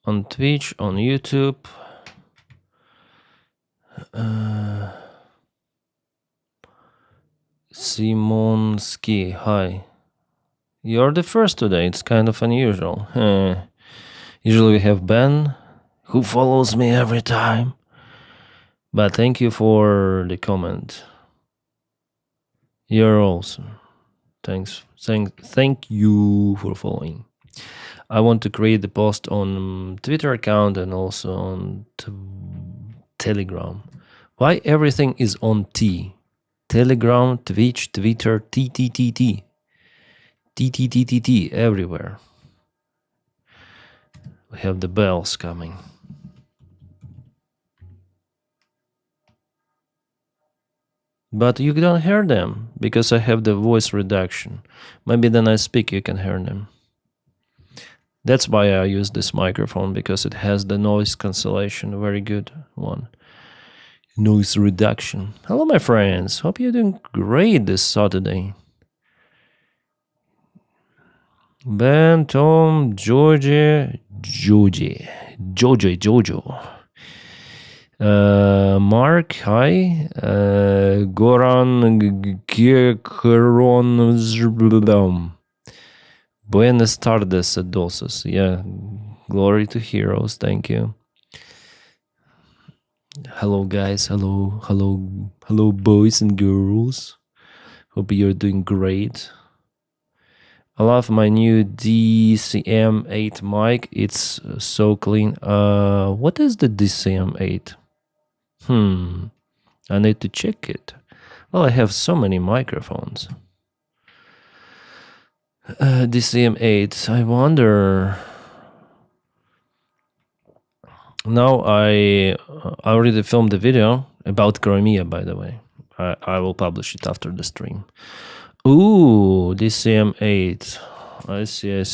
on Twitch, on YouTube. Simonski, hi. You're the first today, it's kind of unusual. Usually we have Ben, who follows me every time. But thank you for the comment. You're awesome. Thank you for following. I want to create the post on Twitter account and also on Telegram. Why everything is on T? Telegram, Twitch, Twitter, T, everywhere. We have the bells coming. But you don't hear them because I have the voice reduction. Maybe then I speak, you can hear them. That's why I use this microphone, because it has the noise cancellation, a very good one. Noise reduction. Hello, my friends. Hope you're doing great this Saturday. Ben, Tom, Jojo. Mark, hi. Goran Gekron. Buenas tardes, adultos. Yeah, glory to heroes. Thank you. Hello, guys. Hello, boys and girls. Hope you're doing great. I love my new DCM8 mic. It's so clean. What is the DCM8? I need to check it. Well, I have so many microphones. DCM8. I wonder. Now I already filmed the video about Crimea, by the way. I will publish it after the stream. Ooh, DCM8. I see.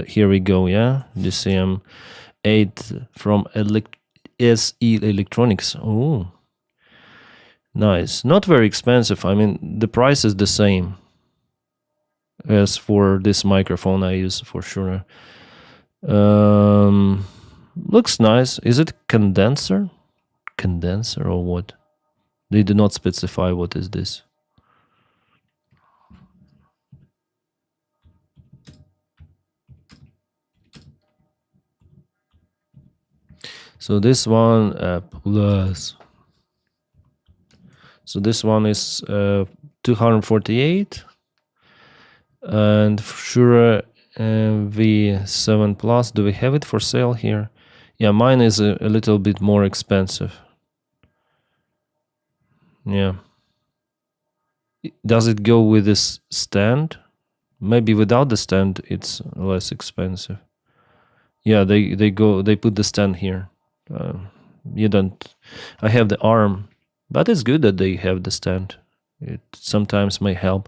Here we go, yeah? DCM8 from SE Electronics. Ooh, nice. Not very expensive. I mean, the price is the same as for this microphone I use for sure. Looks nice. Is it condenser? Condenser or what? They do not specify what is this. So this one plus. So this one is 248 and Shure V7 Plus. Do we have it for sale here? Yeah, mine is a little bit more expensive. Yeah. Does it go with this stand? Maybe without the stand it's less expensive. Yeah, they put the stand here. You don't. I have the arm, but it's good that they have the stand. It sometimes may help,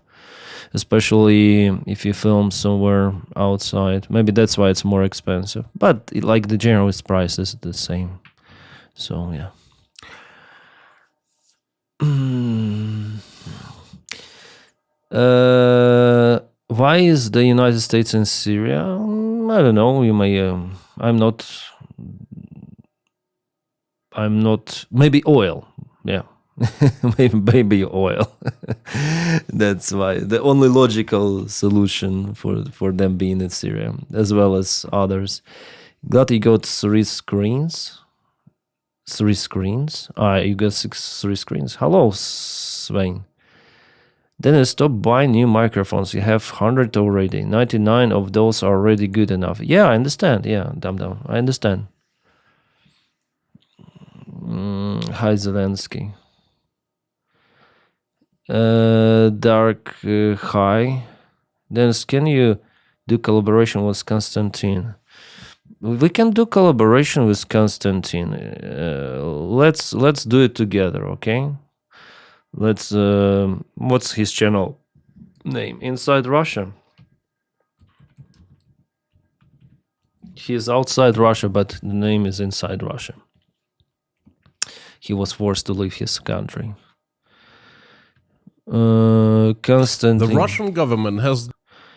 especially if you film somewhere outside. Maybe that's why it's more expensive. But like the general price is the same. So yeah. Why is the United States in Syria? I don't know. You may. I'm not. Maybe oil. Yeah. maybe oil. That's why the only logical solution for them being in Syria, as well as others. Glad you got 3 screens. 3 screens. You got 3 screens. Hello, Sven. Then stop buying new microphones. You have 100 already. 99 of those are already good enough. Yeah, I understand. Yeah, dumb. I understand. Hi, Zelensky. Dark Hi. Dennis, can you do collaboration with Konstantin? We can do collaboration with Konstantin. Let's do it together, okay? Let's. What's his channel name? Inside Russia. He's outside Russia, but the name is Inside Russia. He was forced to leave his country. Konstantin. The Russian government has.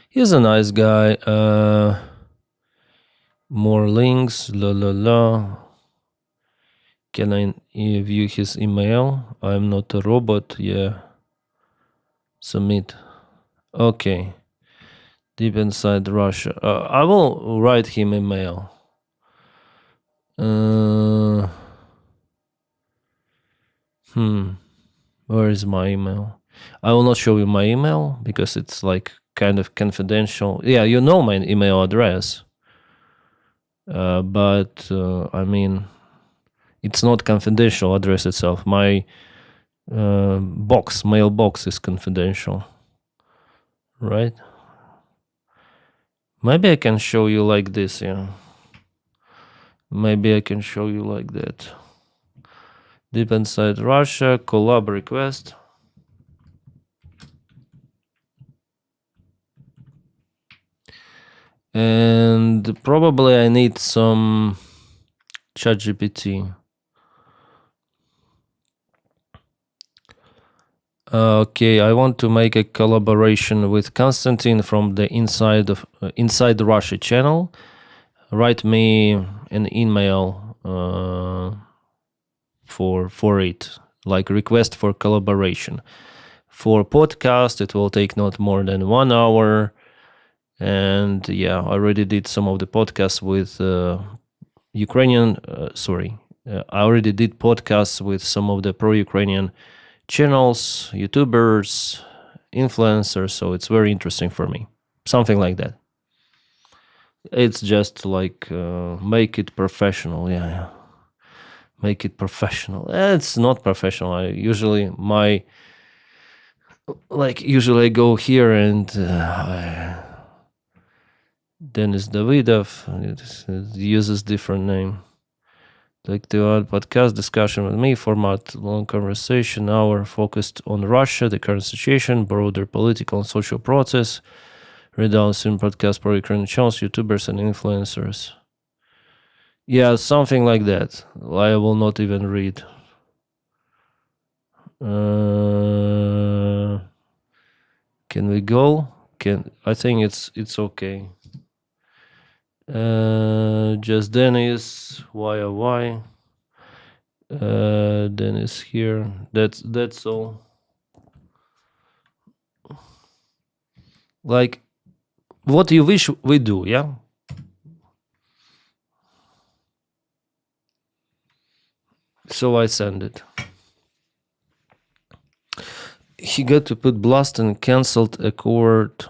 He's a nice guy. More links, la la la. Can I view his email? I'm not a robot, yeah. Submit. Okay. Deep inside Russia. I will write him email. Where is my email? I will not show you my email because it's like kind of confidential. Yeah, you know my email address. But I mean, it's not confidential address itself. My mailbox is confidential, right? Maybe I can show you like this, yeah. Maybe I can show you like that. Deep inside Russia, collab request. And probably I need some ChatGPT. Okay, I want to make a collaboration with Konstantin from the Inside Russia channel. Write me an email for it, like request for collaboration. For podcast, it will take not more than 1 hour. And yeah, I already did some of the podcasts with Ukrainian. I already did podcasts with some of the pro-Ukrainian channels, YouTubers, influencers. So it's very interesting for me. Something like that. It's just like make it professional. Yeah. Make it professional. It's not professional. Usually I go here and Denys Davydov it uses different name. Like to add podcast discussion with me, format long conversation, hour focused on Russia, the current situation, broader political and social process, read down soon podcast for Ukrainian channels, YouTubers and influencers. Yeah, something like that. I will not even read. Can we go? I think it's okay. Just Denys, why? Denys here. That's all. Like, what you wish we do, yeah? So I send it. He got to put blast and cancelled a court.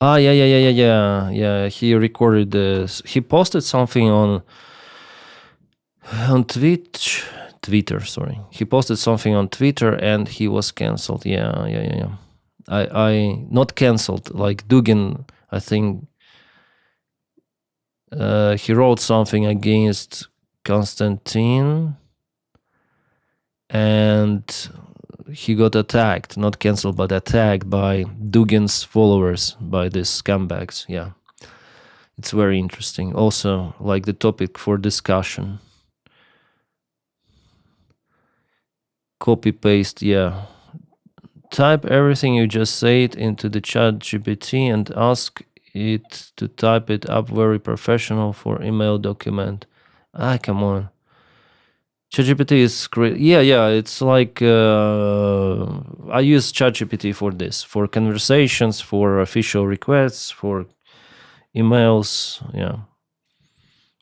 Yeah. He recorded this. He posted something on Twitter. Sorry, he posted something on Twitter and he was cancelled. Yeah. I not cancelled. Like Dugin, I think he wrote something against Konstantin, and he got attacked, not cancelled, but attacked by Dugin's followers, by these scumbags. Yeah, it's very interesting. Also, like the topic for discussion. Copy paste, yeah. Type everything you just said into the chat GPT and ask it to type it up very professional for email document. Come on. ChatGPT is great. Yeah. It's like I use ChatGPT for this, for conversations, for official requests, for emails. Yeah,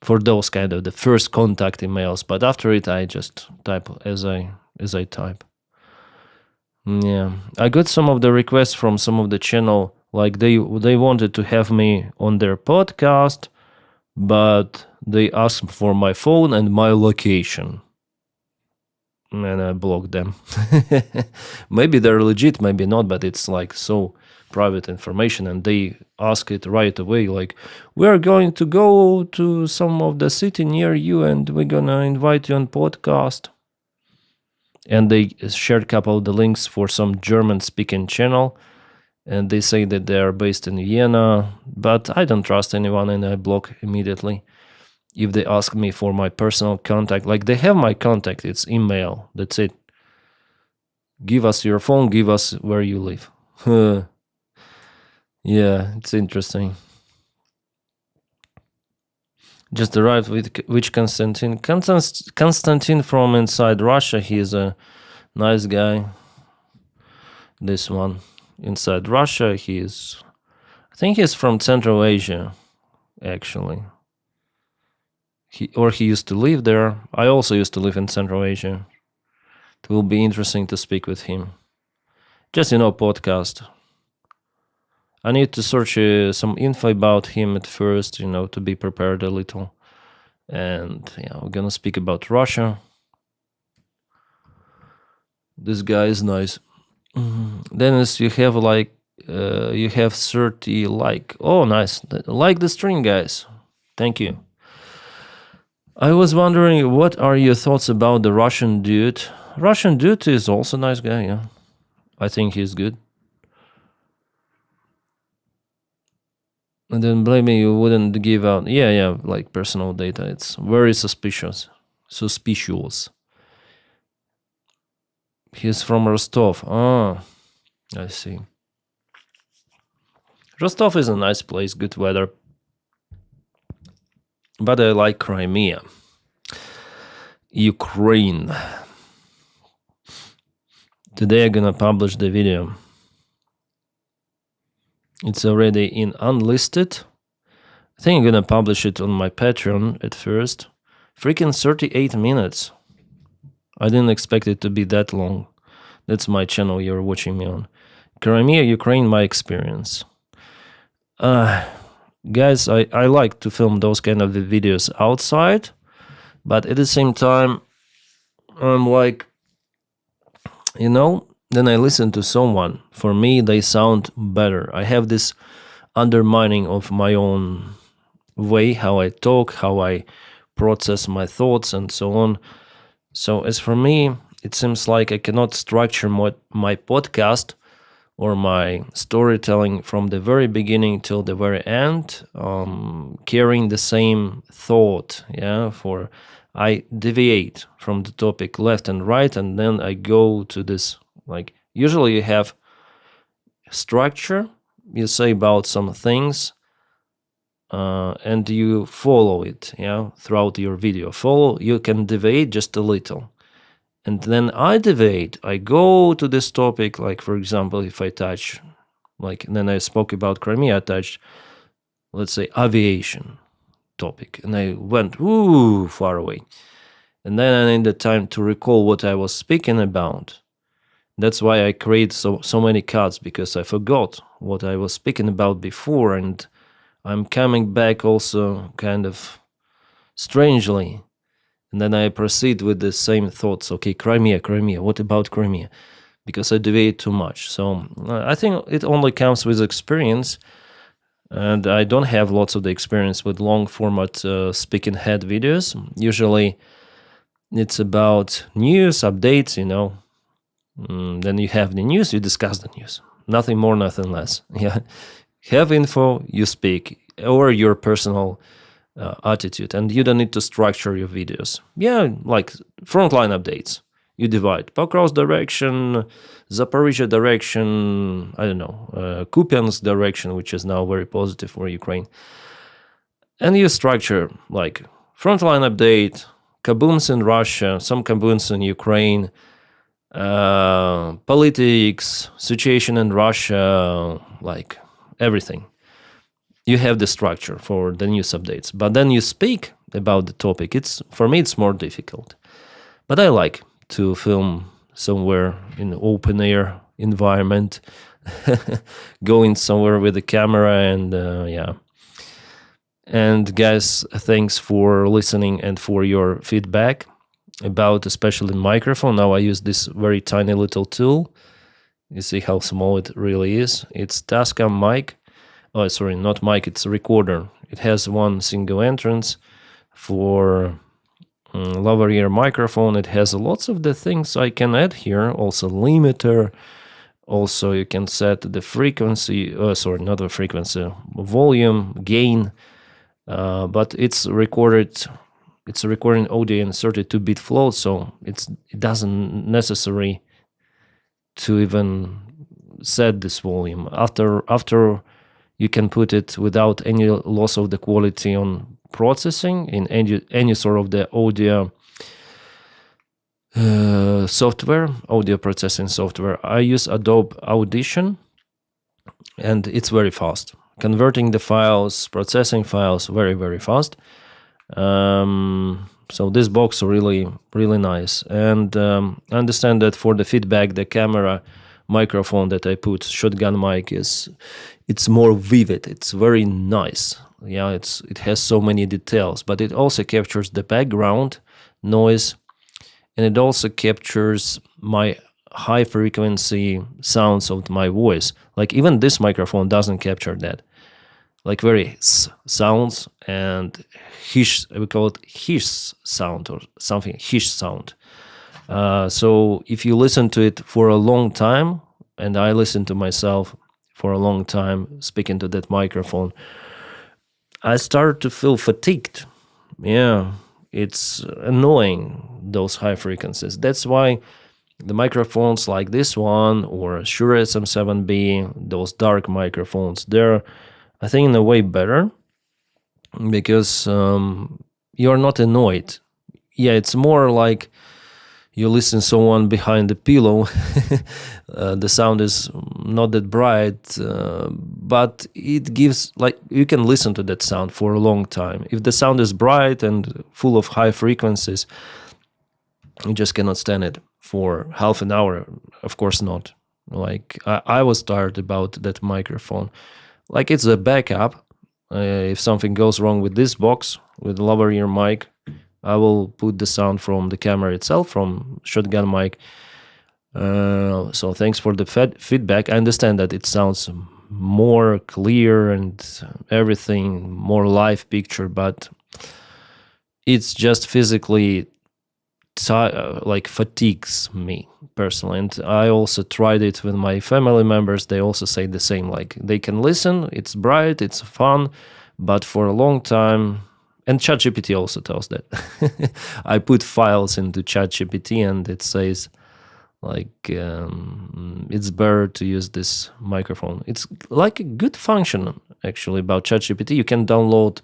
for those kind of the first contact emails. But after it, I just type as I type. Yeah, I got some of the requests from some of the channel. Like they wanted to have me on their podcast, but they asked for my phone and my location. And I blocked them. Maybe they're legit, maybe not, but it's like so private information, and they ask it right away, like, we're going to go to some of the city near you and we're gonna invite you on podcast. And they shared a couple of the links for some German speaking channel, and they say that they are based in Vienna, but I don't trust anyone and I block immediately. If they ask me for my personal contact, like they have my contact, it's email, that's it. Give us your phone, give us where you live. Yeah, it's interesting. Just arrived with which Constantine? Constantine from inside Russia. He is a nice guy. This one inside Russia. I think he's from Central Asia, actually. He used to live there. I also used to live in Central Asia. It will be interesting to speak with him. Just, podcast. I need to search some info about him at first, to be prepared a little. And we're gonna speak about Russia. This guy is nice. Denys, you have you have 30 Oh, nice. Like the stream, guys. Thank you. I was wondering, what are your thoughts about the Russian dude? Russian dude is also a nice guy, yeah. I think he's good. And then blame me, you wouldn't give out. Yeah, like personal data. It's very suspicious. He's from Rostov. Ah, I see. Rostov is a nice place, good weather. But I like Crimea. Ukraine. Today I'm gonna publish the video. It's already in unlisted. I think I'm gonna publish it on my Patreon at first. Freaking 38 minutes. I didn't expect it to be that long. That's my channel you're watching me on. Crimea, Ukraine, my experience. Guys, I like to film those kind of videos outside, but at the same time, I'm like, then I listen to someone. For me, they sound better. I have this undermining of my own way, how I talk, how I process my thoughts, and so on. So as for me, it seems like I cannot structure my podcast or my storytelling from the very beginning till the very end, carrying the same thought. I deviate from the topic left and right, and then I go to this. Like, usually you have structure, you say about some things, and you follow it, throughout your video. You can deviate just a little. And then I deviate, I go to this topic, like, for example, if I touch, then I spoke about Crimea, I touched, let's say, aviation topic, and I went, far away. And then I need the time to recall what I was speaking about. That's why I create so many cuts, because I forgot what I was speaking about before, and I'm coming back also kind of strangely. And then I proceed with the same thoughts. Okay, Crimea, what about Crimea? Because I deviate too much. So I think it only comes with experience. And I don't have lots of the experience with long format speaking head videos. Usually it's about news, updates, Then you have the news, you discuss the news. Nothing more, nothing less. Yeah, have info, you speak, or your personal attitude, and you don't need to structure your videos. Yeah, like frontline updates. You divide Pokrov's direction, Zaporizhia direction, I don't know, Kupiansk direction, which is now very positive for Ukraine. And you structure like frontline update, kabooms in Russia, some kabooms in Ukraine, politics, situation in Russia, like everything. You have the structure for the news updates, but then you speak about the topic. For me, it's more difficult. But I like to film somewhere in open air environment, going somewhere with the camera, and And guys, thanks for listening and for your feedback about especially microphone. Now I use this very tiny little tool. You see how small it really is. It's Tascam mic. Oh, sorry, not mic, it's a recorder. It has one single entrance for lavalier microphone. It has lots of the things I can add here. Also limiter. Also you can set the frequency, not the frequency, volume, gain. But it's recorded. It's a recording audio in 32-bit float, so it doesn't necessary to even set this volume. After you can put it without any loss of the quality on processing in any sort of the audio software, audio processing software, I use Adobe Audition, and it's very fast. Converting the files, processing files, very, very fast. So this box really, really nice. And I understand that for the feedback, the camera microphone that I put, shotgun mic, it's more vivid. It's very nice. Yeah, it has so many details, but it also captures the background noise, and it also captures my high frequency sounds of my voice. Like even this microphone doesn't capture that. Like very sounds and hiss, we call it hiss sound or something, hiss sound. So if you listen to it for a long time, and I listen to myself for a long time speaking to that microphone, I start to feel fatigued. Yeah, it's annoying, those high frequencies. That's why the microphones like this one or Shure SM7B, those dark microphones, they're, I think, in a way better because you're not annoyed. Yeah, it's more like you listen to someone behind the pillow. The sound is not that bright, but it gives, like, you can listen to that sound for a long time. If the sound is bright and full of high frequencies, you just cannot stand it for half an hour. Of course not. Like, I was tired about that microphone. Like, it's a backup. If something goes wrong with this box, with the lower ear mic, I will put the sound from the camera itself, from shotgun mic. So thanks for the feedback. I understand that it sounds more clear and everything, more live picture, but it's just physically like fatigues me personally. And I also tried it with my family members. They also say the same, like they can listen, it's bright, it's fun, but for a long time. And ChatGPT also tells that. I put files into ChatGPT and it says like it's better to use this microphone. It's like a good function actually about ChatGPT. You can download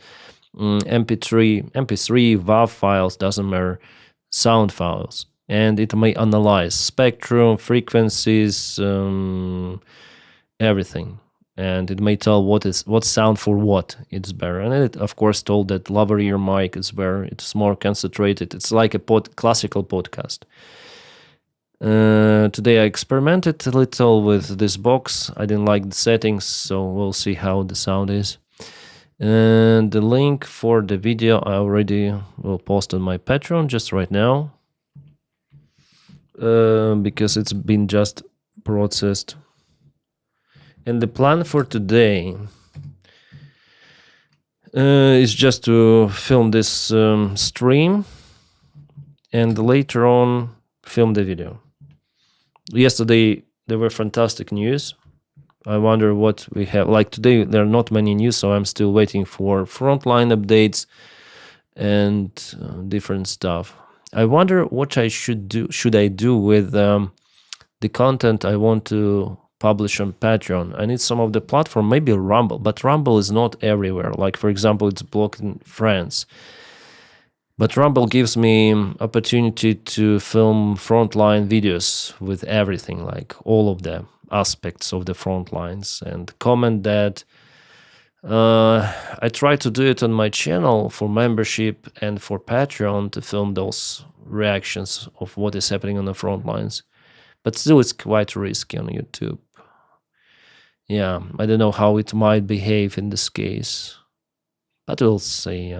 MP3, WAV files, doesn't matter, sound files, and it may analyze spectrum, frequencies, everything, and it may tell what sound for what it's better. And it of course told that lower ear mic is better, it's more concentrated, it's like a classical podcast. Today I experimented a little with this box. I didn't like the settings, so we'll see how the sound is. And the link for the video I already will post on my Patreon just right now, because it's been just processed. And the plan for today is just to film this stream and later on film the video. Yesterday there were fantastic news. I wonder what we have. Like today, there are not many news, so I'm still waiting for frontline updates and different stuff. I wonder what I should do. Should I do with the content I want to publish on Patreon? I need some of the platform, maybe Rumble, but Rumble is not everywhere. Like, for example, it's blocked in France. But Rumble gives me opportunity to film frontline videos with everything, like all of the aspects of the front lines, and comment that. I try to do it on my channel for membership and for Patreon to film those reactions of what is happening on the front lines. But still, it's quite risky on YouTube. Yeah, I don't know how it might behave in this case, but we'll see.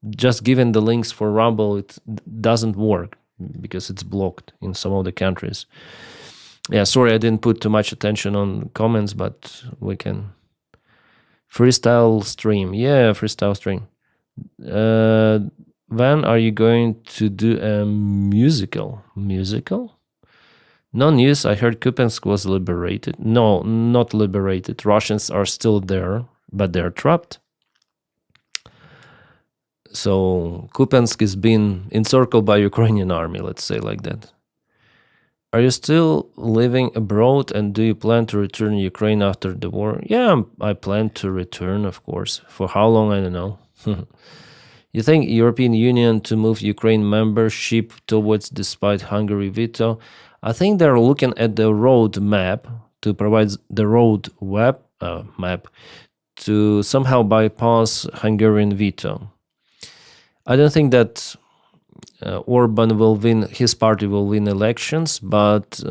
Just giving the links for Rumble, it doesn't work because it's blocked in some of the countries. Yeah, sorry, I didn't put too much attention on comments, but we can. Freestyle stream. Yeah, freestyle stream. When are you going to do a musical? Musical? No news. I heard Kupiansk was liberated. No, not liberated. Russians are still there, but they're trapped. So Kupiansk is being encircled by Ukrainian army, let's say like that. Are you still living abroad, and do you plan to return to Ukraine after the war? Yeah, I plan to return, of course. For how long, I don't know. You think European Union to move Ukraine membership towards despite Hungary veto? I think they're looking at the road map to provide the road map to somehow bypass Hungarian veto. I don't think that Orban will win, his party will win elections, but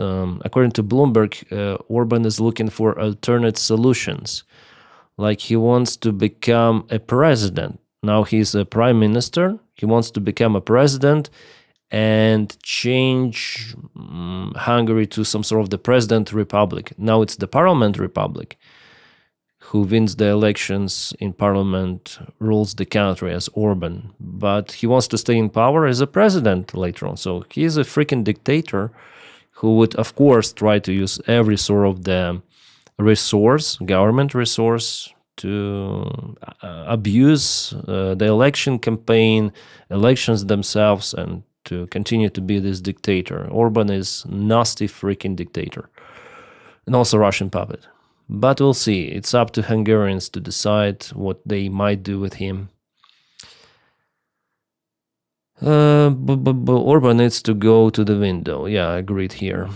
according to Bloomberg, Orban is looking for alternate solutions. Like he wants to become a president. Now he's a prime minister. He wants to become a president and change Hungary to some sort of the president republic. Now it's the parliament republic. Who wins the elections in parliament rules the country as Orban. But he wants to stay in power as a president later on. So he's a freaking dictator who would, of course, try to use every sort of the resource, government resource, to abuse the election campaign, elections themselves, and to continue to be this dictator. Orban is nasty freaking dictator. And also Russian puppet. But we'll see. It's up to Hungarians to decide what they might do with him. Orban needs to go to the window. Yeah, I agreed here.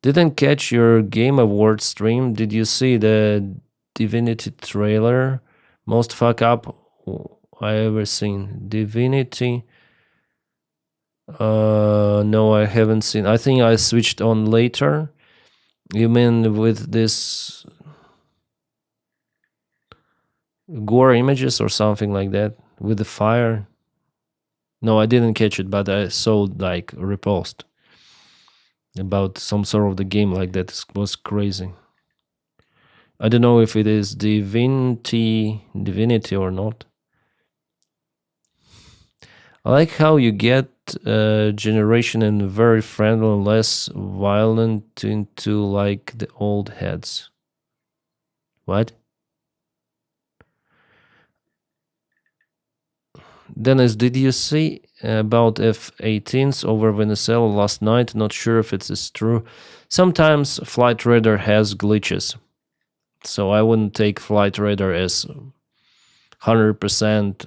Didn't catch your Game Awards stream. Did you see the Divinity trailer? Most fuck up I ever seen. Divinity? No, I haven't seen. I think I switched on later. You mean with this gore images or something like that? With the fire? No, I didn't catch it, but I saw like a repost about some sort of the game like that. It was crazy. I don't know if it is Divinity or not. I like how you get generation and very friendly and less violent into like the old heads. What? Dennis, did you see about F-18s over Venezuela last night? Not sure if it's true. Sometimes Flight Radar has glitches. So I wouldn't take Flight Radar as 100%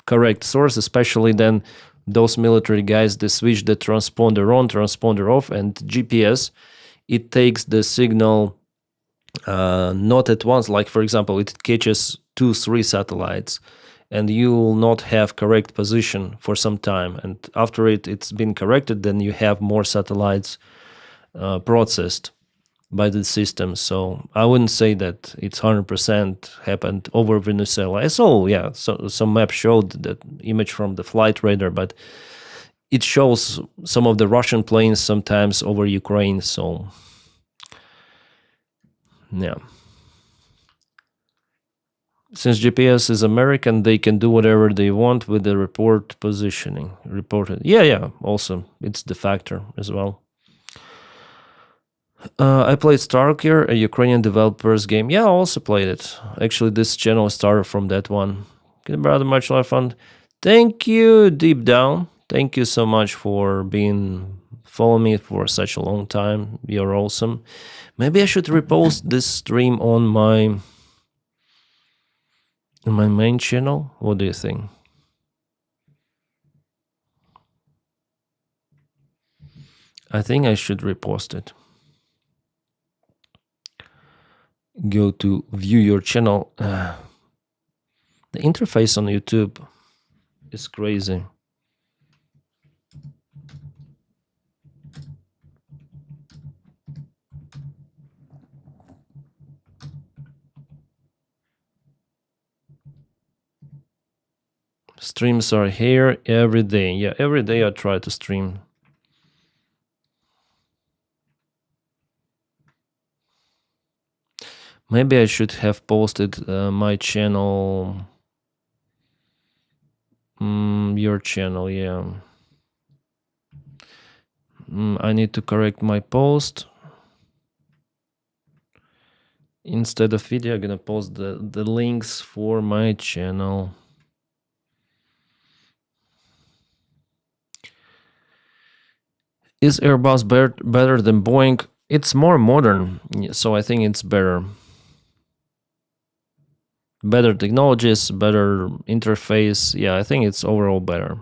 correct source, especially then those military guys, they switch the transponder on, transponder off, and GPS, it takes the signal not at once. Like, for example, it catches 2-3 satellites, and you will not have correct position for some time. And after it's been corrected, then you have more satellites processed by the system. So I wouldn't say that it's 100% happened over Venezuela. I saw, yeah, so some map showed that image from the flight radar, but it shows some of the Russian planes sometimes over Ukraine. So yeah. Since GPS is American, they can do whatever they want with the report positioning. Reported. Yeah, also, it's the factor as well. I played Stalker, a Ukrainian developer's game. Yeah, I also played it. Actually, this channel started from that one. Good brother, much love fun. Thank you, Deep Down. Thank you so much for following me for such a long time. You're awesome. Maybe I should repost this stream on my main channel. What do you think? I think I should repost it. Go to view your channel. The interface on YouTube is crazy. Streams are here every day. Yeah, every day I try to stream. Maybe I should have posted my channel, your channel, yeah. I need to correct my post. Instead of video, I'm gonna post the links for my channel. Is Airbus better than Boeing? It's more modern, so I think it's better. Better technologies, better interface. Yeah, I think it's overall better.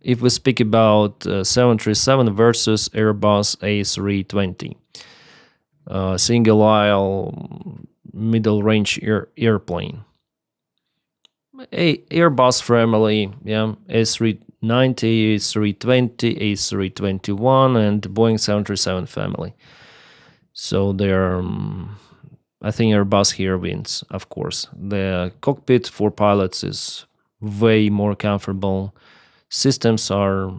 If we speak about 737 versus Airbus A320, single aisle middle range airplane. Airbus family, yeah, A390, A320, A321, and Boeing 737 family. So they're, I think Airbus here wins, of course. The cockpit for pilots is way more comfortable. Systems are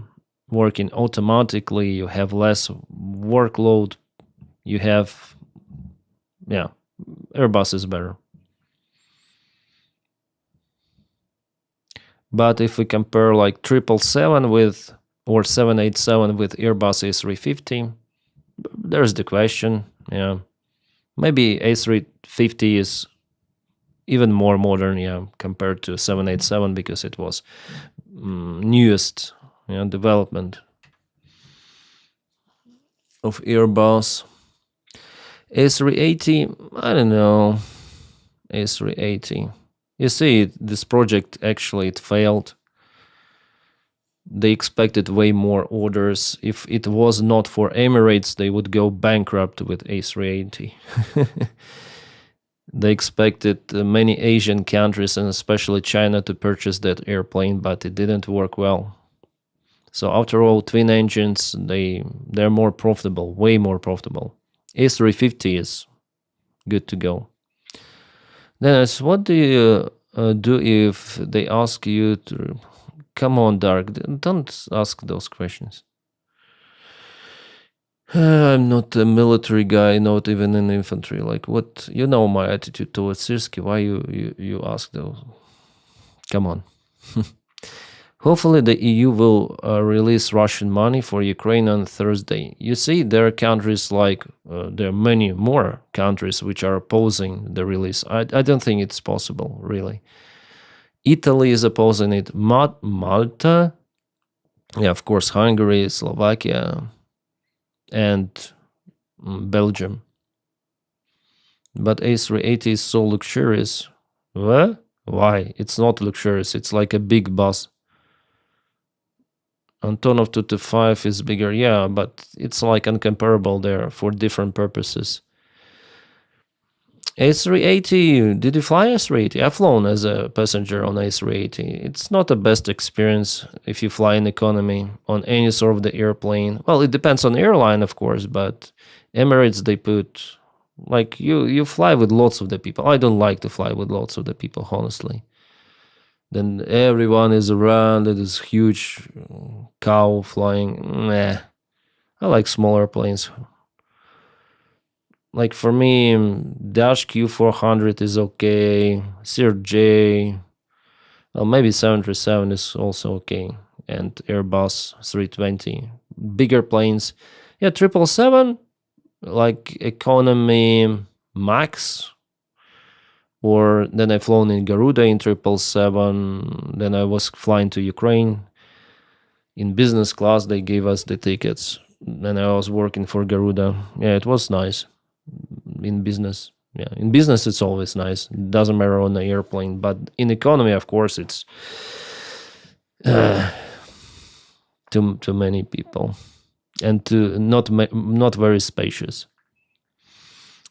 working automatically. You have less workload. You have, yeah, Airbus is better. But if we compare like 777 with or 787 with Airbus A350, there's the question. Yeah, maybe A350 is even more modern, yeah, compared to 787 because it was newest, development of Airbus. A380, I don't know. A380. You see, this project actually it failed. They expected way more orders. If it was not for Emirates, they would go bankrupt with A380. They expected many Asian countries and especially China to purchase that airplane, but it didn't work well. So after all, twin engines, they're more profitable, way more profitable. A350 is good to go. Denys, what do you do if they ask you to come on, Dark? Don't ask those questions. I'm not a military guy, not even in infantry. Like, what? You know my attitude towards Sirski. Why you ask those? Come on. Hopefully, the EU will release Russian money for Ukraine on Thursday. You see, there are countries like, there are many more countries which are opposing the release. I don't think it's possible, really. Italy is opposing it. Malta, yeah, of course, Hungary, Slovakia, and Belgium. But A380 is so luxurious. What? Why? It's not luxurious. It's like a big bus. Antonov 225 is bigger, yeah, but it's like uncomparable there for different purposes. A380, did you fly A380? I've flown as a passenger on A380. It's not the best experience if you fly in economy on any sort of the airplane. Well, it depends on airline, of course, but Emirates, they put, like, you fly with lots of the people. I don't like to fly with lots of the people, honestly. Then everyone is around, it is huge cow flying. Nah. I like smaller planes. Like for me, Dash Q400 is okay. CRJ, well, maybe 737 is also okay. And Airbus 320. Bigger planes. Yeah, 777, like economy max. Or then I've flown in Garuda in 777. Then I was flying to Ukraine. In business class, they gave us the tickets. Then I was working for Garuda. Yeah, it was nice. In business, yeah, in business it's always nice. It doesn't matter on the airplane, but in economy, of course, it's too many people and not very spacious.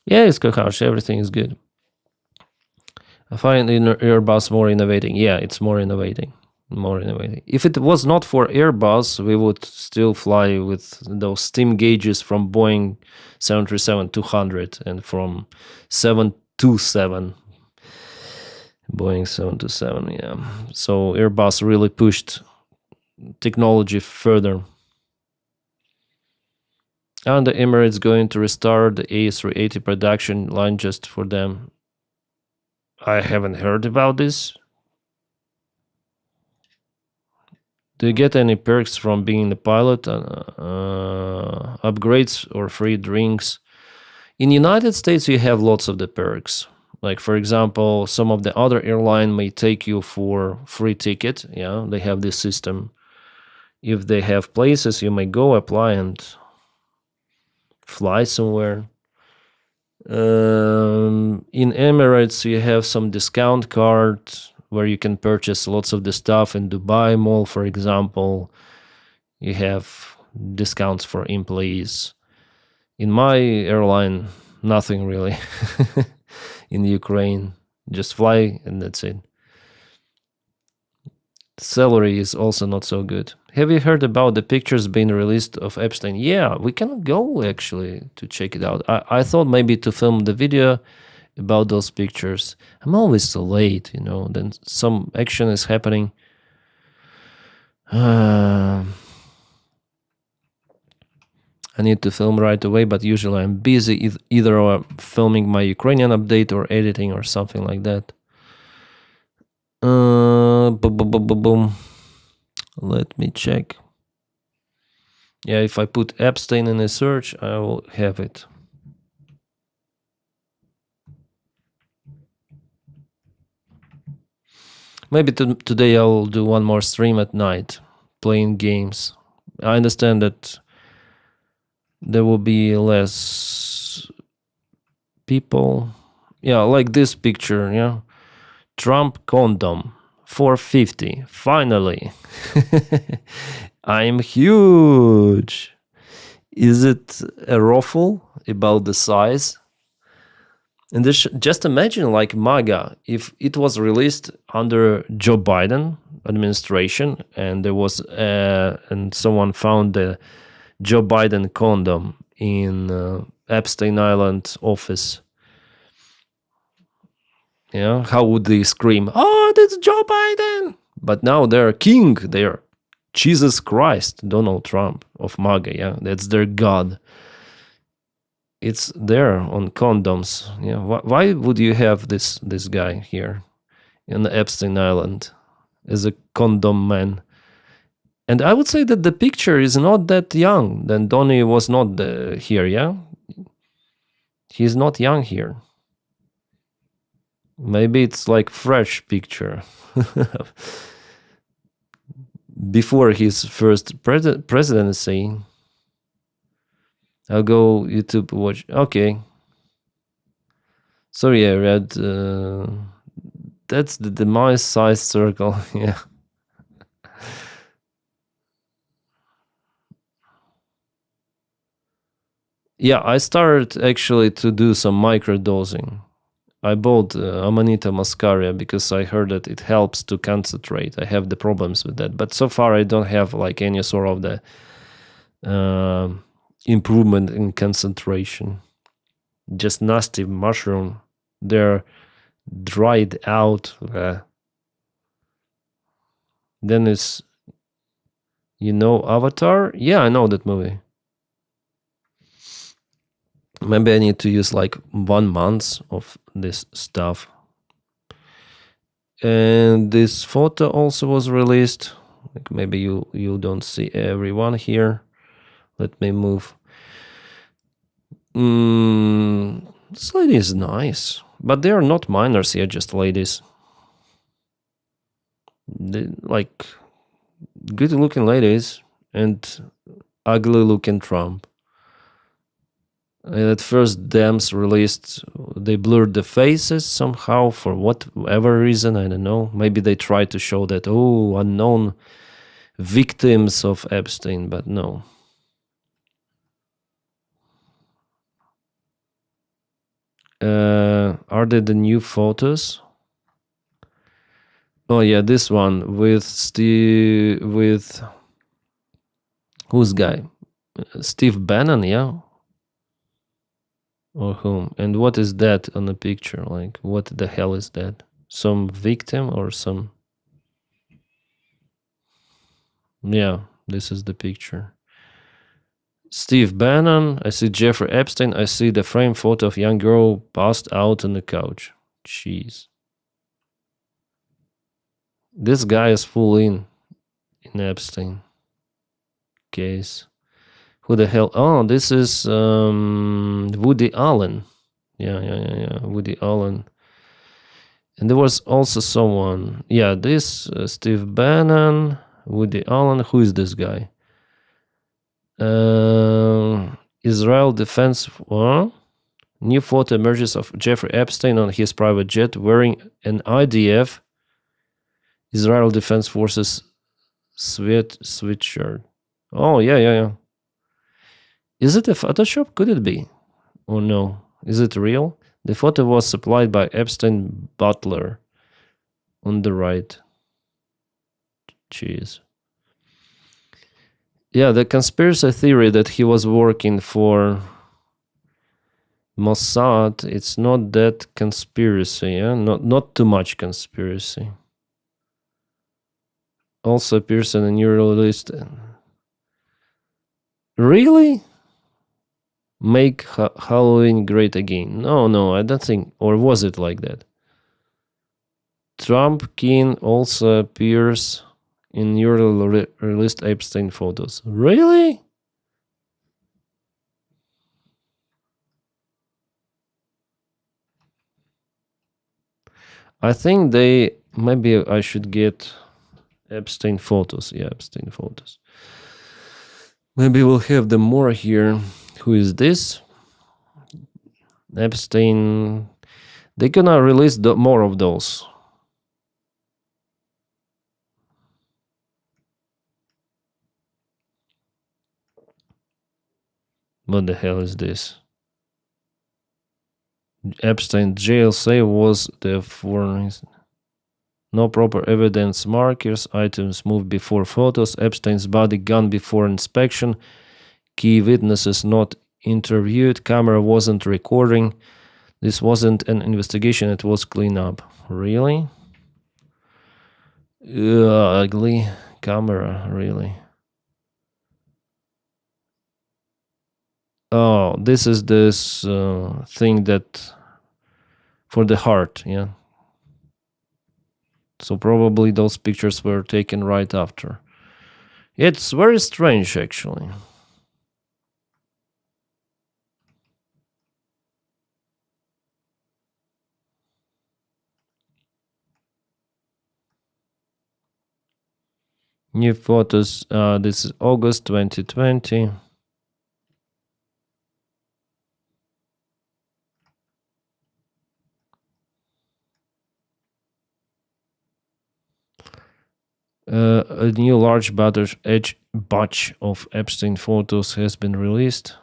Yeah, it's harsh. Everything is good. I find Airbus more innovating. Yeah, it's more innovating. If it was not for Airbus, we would still fly with those steam gauges from Boeing 737-200 and from 727. Boeing 727, yeah. So Airbus really pushed technology further. And the Emirates going to restart the A380 production line just for them. I haven't heard about this. Do you get any perks from being the pilot? Upgrades or free drinks? In United States, you have lots of the perks. Like, for example, some of the other airline may take you for free ticket. Yeah, they have this system. If they have places, you may go apply and fly somewhere. In Emirates, you have some discount card where you can purchase lots of the stuff. In Dubai Mall, for example, you have discounts for employees. In my airline, nothing really. In Ukraine, just fly and that's it. Salary is also not so good. Have you heard about the pictures being released of Epstein? Yeah, we can go actually to check it out. I thought maybe to film the video about those pictures. I'm always so late, then some action is happening. I need to film right away, but usually I'm busy either filming my Ukrainian update or editing or something like that. Boom. Let me check. Yeah, if I put Epstein in a search, I will have it. Maybe today I'll do one more stream at night, playing games. I understand that there will be less people. Yeah, like this picture, yeah. Trump condom, 450, finally. I'm huge. Is it a ruffle about the size? And just imagine, like MAGA, if it was released under Joe Biden administration, and there was and someone found the Joe Biden condom in Epstein Island office. Yeah, how would they scream? Oh, that's Joe Biden! But now they're king. They're Jesus Christ, Donald Trump of MAGA. Yeah, that's their god. It's there on condoms. Yeah, why would you have this guy here in the Epstein Island as a condom man? And I would say that the picture is not that young. Then Donny was not here. Yeah, he's not young here. Maybe it's like fresh picture before his first presidency. I'll go YouTube watch. Okay. Sorry, I read. That's the demise size circle. Yeah. Yeah, I started actually to do some microdosing. I bought Amanita muscaria because I heard that it helps to concentrate. I have the problems with that, but so far I don't have like any sort of the improvement in concentration. Just nasty mushroom. They're dried out. Then it's, Avatar? Yeah, I know that movie. Maybe I need to use like 1 month of this stuff. And this photo also was released. Like maybe you don't see everyone here. Let me move. This lady is nice, but they are not minors here, just ladies. Like good looking ladies and ugly looking Trump. And at first, Dems released, they blurred the faces somehow for whatever reason, I don't know. Maybe they tried to show that, unknown victims of Epstein, but no. Are they the new photos? Oh yeah, this one with who's guy? Steve Bannon, yeah? Or whom? And what is that on the picture? Like, what the hell is that? Some victim or some... Yeah, this is the picture. Steve Bannon, I see Jeffrey Epstein, I see the frame photo of young girl passed out on the couch. Jeez. This guy is full in Epstein case. Who the hell? Oh, this is Woody Allen. Yeah. Woody Allen. And there was also someone. Yeah, this Steve Bannon, Woody Allen. Who is this guy? Israel Defense. New photo emerges of Jeffrey Epstein on his private jet wearing an IDF, Israel Defense Forces sweatshirt. Oh, yeah. Is it a Photoshop? Could it be? Or no? Is it real? The photo was supplied by Epstein Butler on the right. Jeez. Yeah, the conspiracy theory that he was working for Mossad, it's not that conspiracy, yeah? Not too much conspiracy. Also appears in a new list. Really? Make Halloween great again. No, I don't think. Or was it like that? Trump King also appears in newly released Epstein photos. Really? I think maybe I should get Epstein photos. Yeah, Epstein photos. Maybe we'll have them more here. Who is this? Epstein. They're gonna release more of those. What the hell is this? Epstein jail cell was the foreign. No proper evidence markers. Items moved before photos. Epstein's body gone before inspection. Key witnesses not interviewed. Camera wasn't recording. This wasn't an investigation. It was cleanup. Really? Ugly camera. Really? Oh, this is this thing that for the heart, yeah. So probably those pictures were taken right after. It's very strange, actually. New photos. This is August 2020. A new large batch of Epstein photos has been released.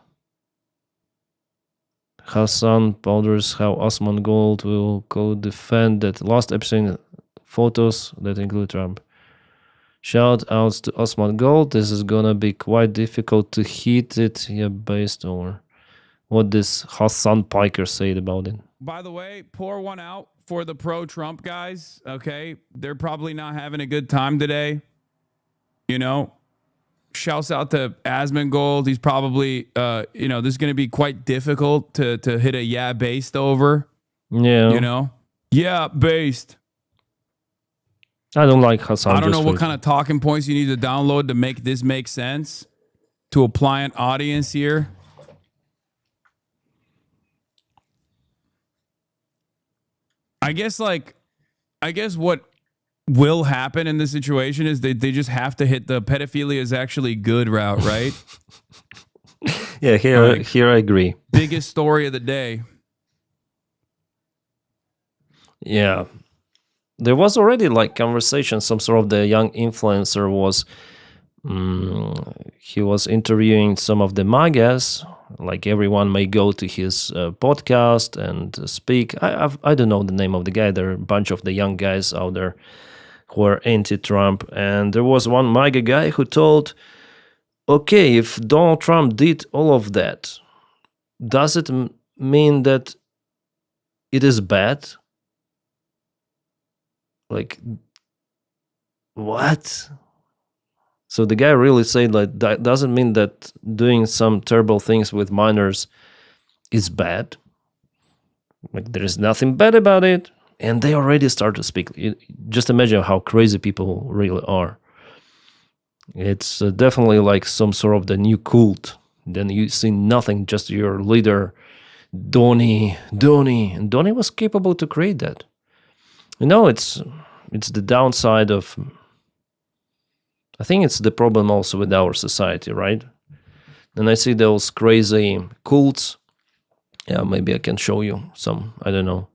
Hassan ponders how Osman Gold will co-defend that lost Epstein photos that include Trump. Shout outs to Osman Gold. This is gonna be quite difficult to hit it based on what this Hassan Piker said about it. By the way, pour one out for the pro-Trump guys, okay? They're probably not having a good time today. You know, shouts out to Asmongold. He's probably, this is going to be quite difficult to hit a yeah based over. Yeah. Yeah, based. I don't like Hassan. I don't know what kind of talking points you need to download to make this make sense to a pliant audience here. I guess what will happen in this situation is they just have to hit the pedophilia is actually good route, right? Yeah, here I agree. Biggest story of the day. Yeah. There was already conversation, some sort of the young influencer was he was interviewing some of the MAGAs. Like everyone may go to his podcast and speak. I don't know the name of the guy. There are a bunch of the young guys out there who are anti-Trump. And there was one MAGA guy who told, okay, if Donald Trump did all of that, does it mean that it is bad? Like, what? So the guy really said that doesn't mean that doing some terrible things with minors is bad. Like there is nothing bad about it. And they already start to speak. Just imagine how crazy people really are. It's definitely like some sort of the new cult. Then you see nothing, just your leader, Donny. And Donny was capable to create that. It's the downside of... I think it's the problem also with our society, right? And I see those crazy cults Yeah, maybe I can show you some. I don't know.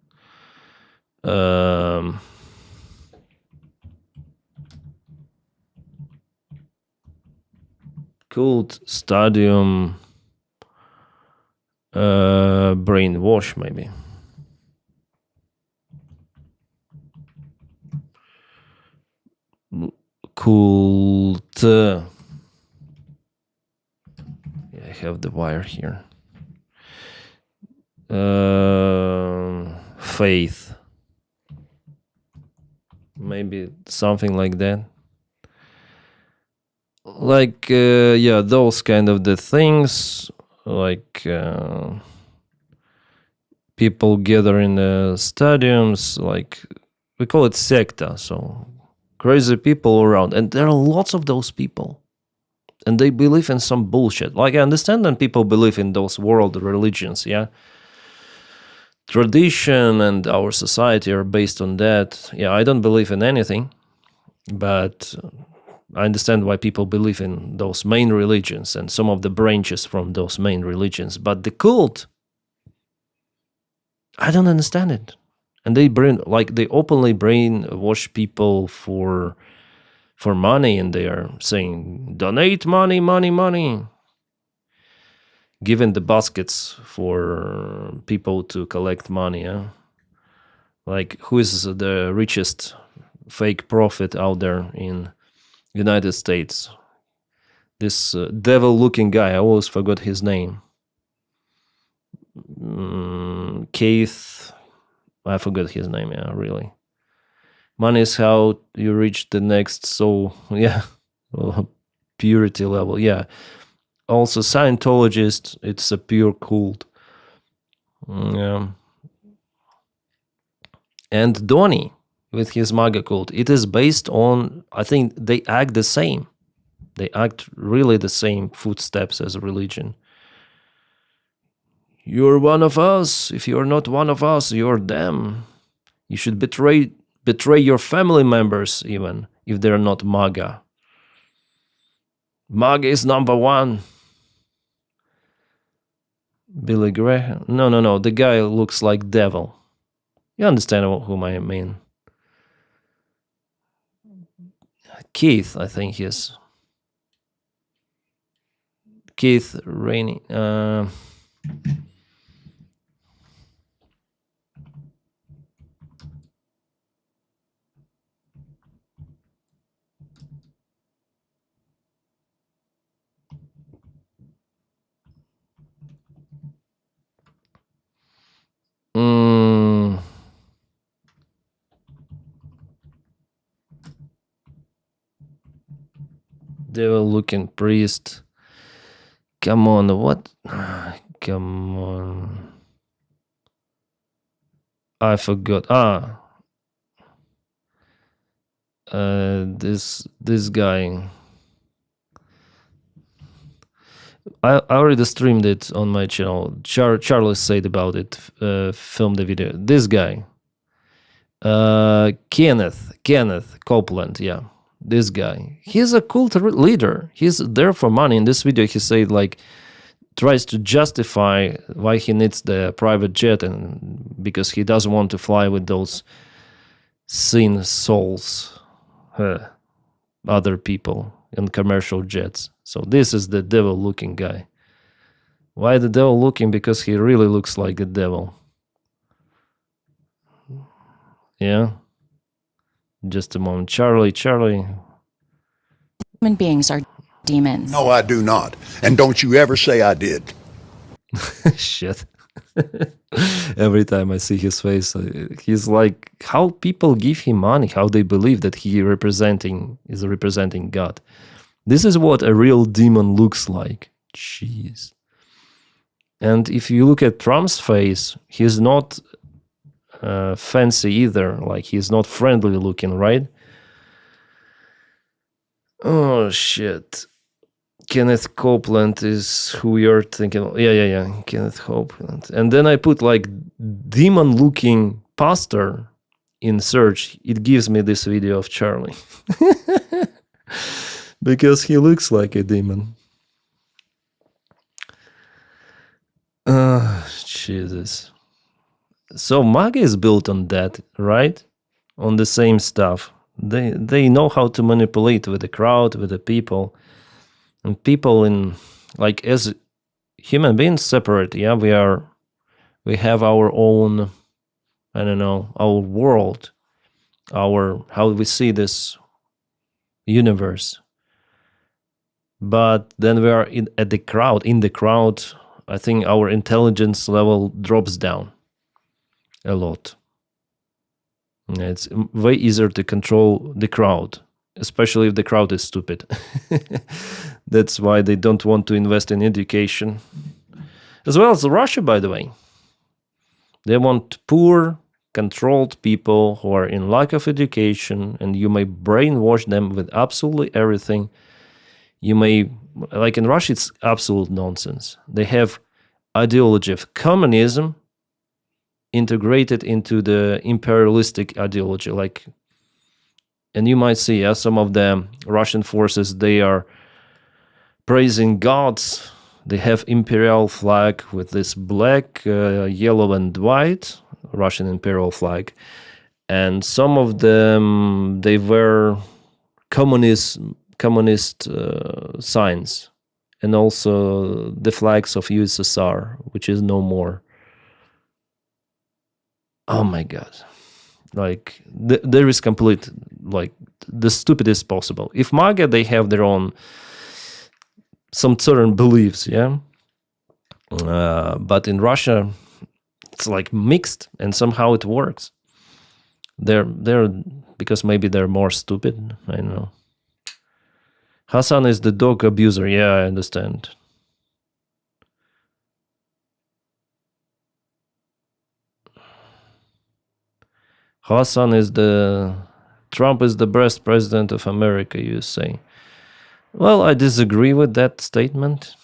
Cult Stadium brainwash, maybe. Cult. I have the wire here. Faith. Maybe something like that. Like, yeah, those kind of the things. Like, people gather in the stadiums. Like, we call it secta. So, crazy people around. And there are lots of those people. And they believe in some bullshit. Like, I understand that people believe in those world religions, yeah? Tradition and our society are based on that. Yeah, I don't believe in anything, but I understand why people believe in those main religions and some of the branches from those main religions. But the cult, I don't understand it. And they openly brainwash people for money, and they are saying, donate money, money, money. Given the baskets for people to collect money, yeah? Like, who is the richest fake prophet out there in United States? This devil-looking guy, I always forgot his name. Keith, I forgot his name, yeah, really. Money is how you reach the next soul, yeah, purity level, yeah. Also, Scientologist, it's a pure cult. Yeah. And Donny, with his MAGA cult, it is based on, I think they act the same. They act really the same footsteps as a religion. You're one of us. If you're not one of us, you're them. You should betray your family members, even if they're not MAGA. MAGA is number one. Billy Graham. No. The guy looks like devil. You understand whom I mean? Keith, I think he is. Keith Rainey. Devil-looking priest. Come on, what? Come on. I forgot. This guy. I already streamed it on my channel. Charlie said about it. Filmed the video. This guy. Kenneth Copeland. Yeah, this guy. He's a cult leader. He's there for money. In this video, he said like tries to justify why he needs the private jet, and because he doesn't want to fly with those sin souls, other people in commercial jets. So this is the devil-looking guy. Why the devil-looking? Because he really looks like a devil. Yeah. Just a moment. Charlie. Human beings are demons. No, I do not. And don't you ever say I did. Shit. Every time I see his face, he's like, how people give him money, how they believe that he is representing God. This is what a real demon looks like. Jeez. And if you look at Trump's face, he's not fancy either. Like, he's not friendly looking, right? Oh, shit. Kenneth Copeland is who you're thinking of. Yeah. Kenneth Copeland. And then I put like demon-looking pastor in search. It gives me this video of Charlie. Because he looks like a demon. Jesus. So MAGA is built on that, right? On the same stuff. They know how to manipulate with the crowd, with the people, and people in like as human beings separate. Yeah, we have our own. I don't know, our world, our how we see this universe. But then we are in the crowd. I think our intelligence level drops down a lot. It's way easier to control the crowd, especially if the crowd is stupid. That's why they don't want to invest in education. As well as Russia, by the way. They want poor, controlled people who are in lack of education, and you may brainwash them with absolutely everything. You may, like in Russia, it's absolute nonsense. They have ideology of communism integrated into the imperialistic ideology. And you might see, some of the Russian forces, they are praising gods. They have imperial flag with this black, yellow, and white Russian imperial flag, and some of them they wear communist signs, and also the flags of USSR, which is no more. Oh my God! Like there is complete like the stupidest possible. If MAGA, they have their own some certain beliefs, yeah. But in Russia, it's like mixed, and somehow it works. They're because maybe they're more stupid. I don't know. Hassan is the dog abuser. Yeah, I understand. Hassan is Trump is the best president of America, you say. Well, I disagree with that statement.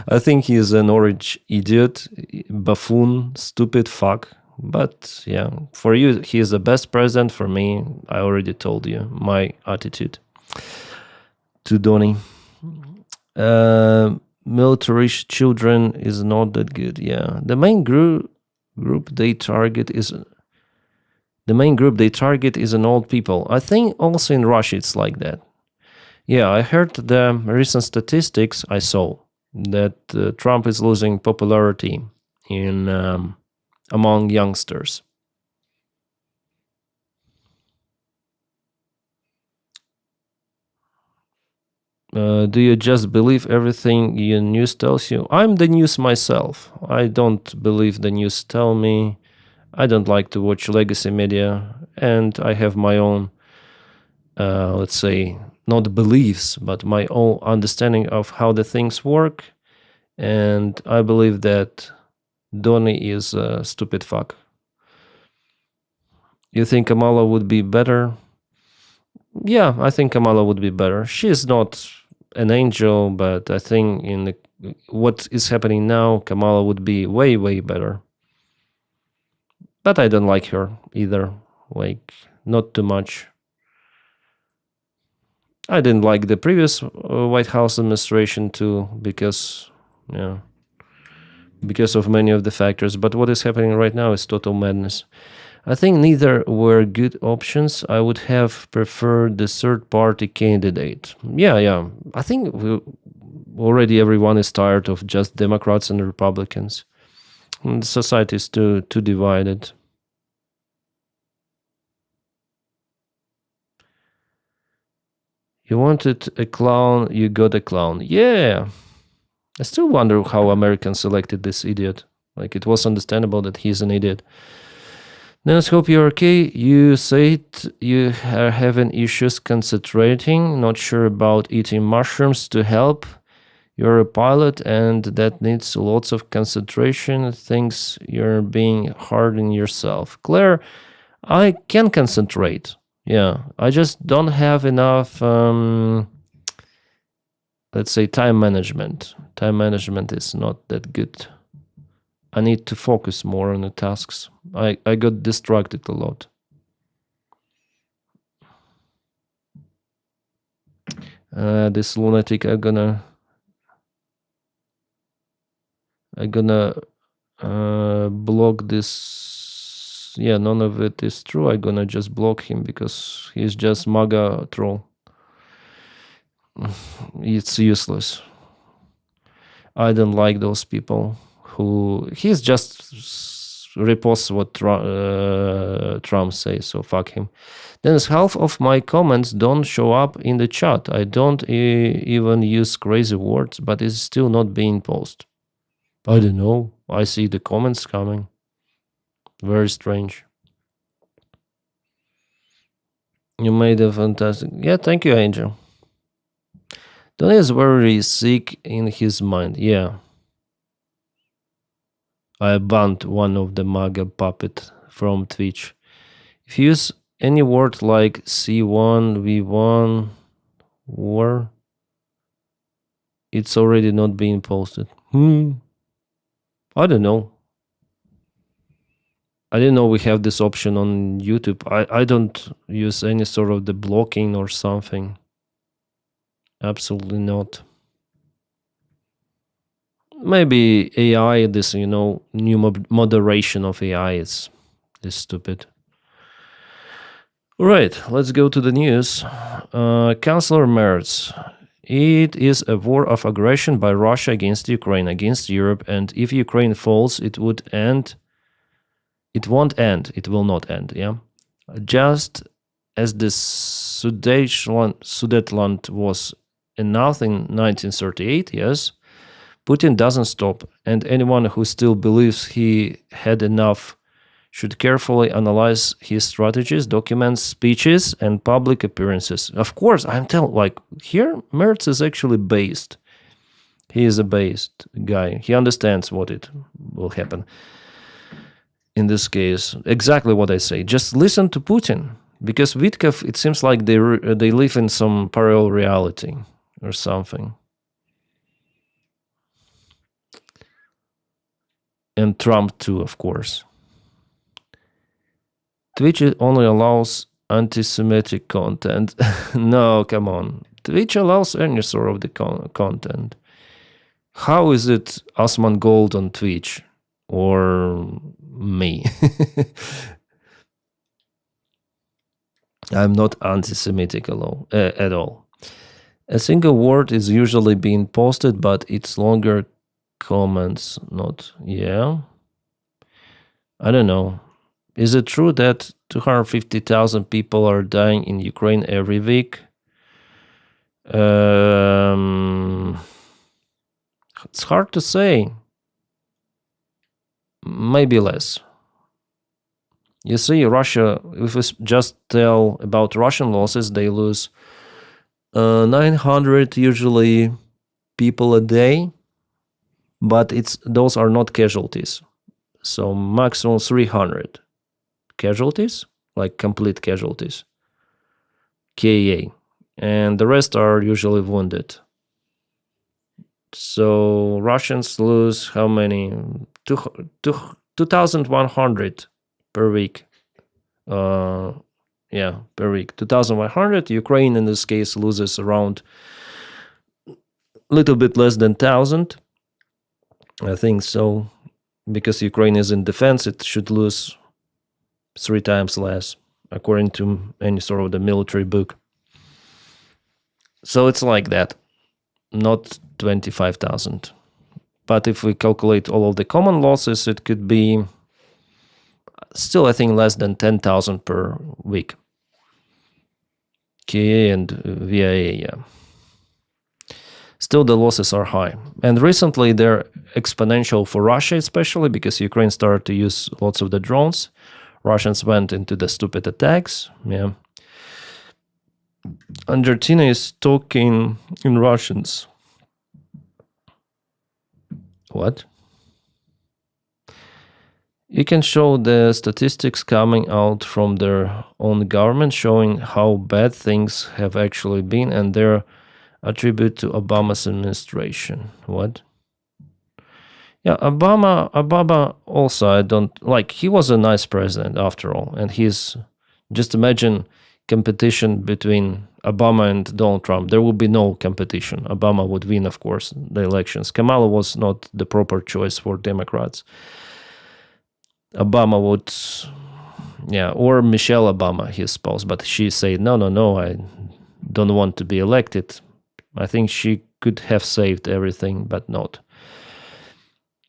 I think he's an orange idiot, buffoon, stupid fuck. But yeah, for you, he is the best president. For me, I already told you my attitude to Donny. Military children is not that good. Yeah, the main group they target is an old people. I think also in Russia it's like that. Yeah, I heard the recent statistics I saw that Trump is losing popularity in among youngsters. Do you just believe everything your news tells you? I'm the news myself. I don't believe the news tell me. I don't like to watch legacy media, and I have my own, let's say, not beliefs, but my own understanding of how the things work. And I believe that Donny is a stupid fuck. You think Kamala would be better? Yeah, I think Kamala would be better. She is not an angel, but I think in what is happening now, Kamala would be way, way better. But I don't like her either. Like, not too much. I didn't like the previous White House administration too, because of many of the factors. But what is happening right now is total madness. I think neither were good options. I would have preferred the third party candidate. Yeah. I think already everyone is tired of just Democrats and Republicans. And society is too divided. You wanted a clown, you got a clown. Yeah. I still wonder how Americans selected this idiot. Like, it was understandable that he's an idiot. Dennis, hope you're okay. You said you are having issues concentrating, not sure about eating mushrooms to help. You're a pilot and that needs lots of concentration. Thinks you're being hard on yourself. Claire, I can concentrate. Yeah, I just don't have enough, let's say, time management. Time management is not that good. I need to focus more on the tasks. I got distracted a lot. This lunatic are gonna... I'm gonna block this. Yeah, none of it is true. I'm gonna just block him because he's just MAGA troll. It's useless. I don't like those people who he's just reposts what Trump says, so fuck him. Then half of my comments don't show up in the chat. I don't even use crazy words, but it's still not being posted. I don't know. I see the comments coming. Very strange. You made a fantastic... Yeah, thank you, Angel. Tony is very sick in his mind. Yeah. I banned one of the MAGA puppet from Twitch. If you use any word like C1, V1, war, it's already not being posted. I don't know. I didn't know we have this option on YouTube. I don't use any sort of the blocking or something. Absolutely not. Maybe AI, this, new moderation of AI is stupid. All right, let's go to the news. Chancellor Merz. It is a war of aggression by Russia against Ukraine, against Europe, and if Ukraine falls, it would end. It won't end. It will not end, yeah? Just as the Sudetenland was enough in 1938, yes, Putin doesn't stop, and anyone who still believes he had enough should carefully analyze his strategies, documents, speeches, and public appearances. Of course, I'm telling, here, Merz is actually based. He is a based guy. He understands what it will happen. In this case, exactly what I say. Just listen to Putin, because Witkov, it seems like they live in some parallel reality or something. And Trump too, of course. Twitch only allows anti-Semitic content. No, come on. Twitch allows any sort of the content. How is it Osman Gold on Twitch? Or me? I'm not anti-Semitic at all. A single word is usually being posted, but it's longer comments, not... Yeah? I don't know. Is it true that 250,000 people are dying in Ukraine every week? It's hard to say. Maybe less. You see, Russia, if we just tell about Russian losses, they lose 900 usually people a day, but those are not casualties. So maximum 300 casualties, like complete casualties, KA, and the rest are usually wounded. So Russians lose how many? 2,100 per week. Per week. 2,100. Ukraine, in this case, loses around a little bit less than 1,000. I think so. Because Ukraine is in defense, it should lose 3 times less, according to any sort of the military book. So it's like that. Not 25,000. But if we calculate all of the common losses, it could be still, I think, less than 10,000 per week. KA and VIA, yeah. Still, the losses are high. And recently, they're exponential for Russia, especially because Ukraine started to use lots of the drones. Russians went into the stupid attacks, yeah. Argentina is talking in Russians. What? You can show the statistics coming out from their own government showing how bad things have actually been and their attribute to Obama's administration. What? Yeah, Obama also, I don't like, he was a nice president after all. And just imagine competition between Obama and Donald Trump. There would be no competition. Obama would win, of course, the elections. Kamala was not the proper choice for Democrats. Obama would, or Michelle Obama, his spouse, but she said, no, I don't want to be elected. I think she could have saved everything, but not.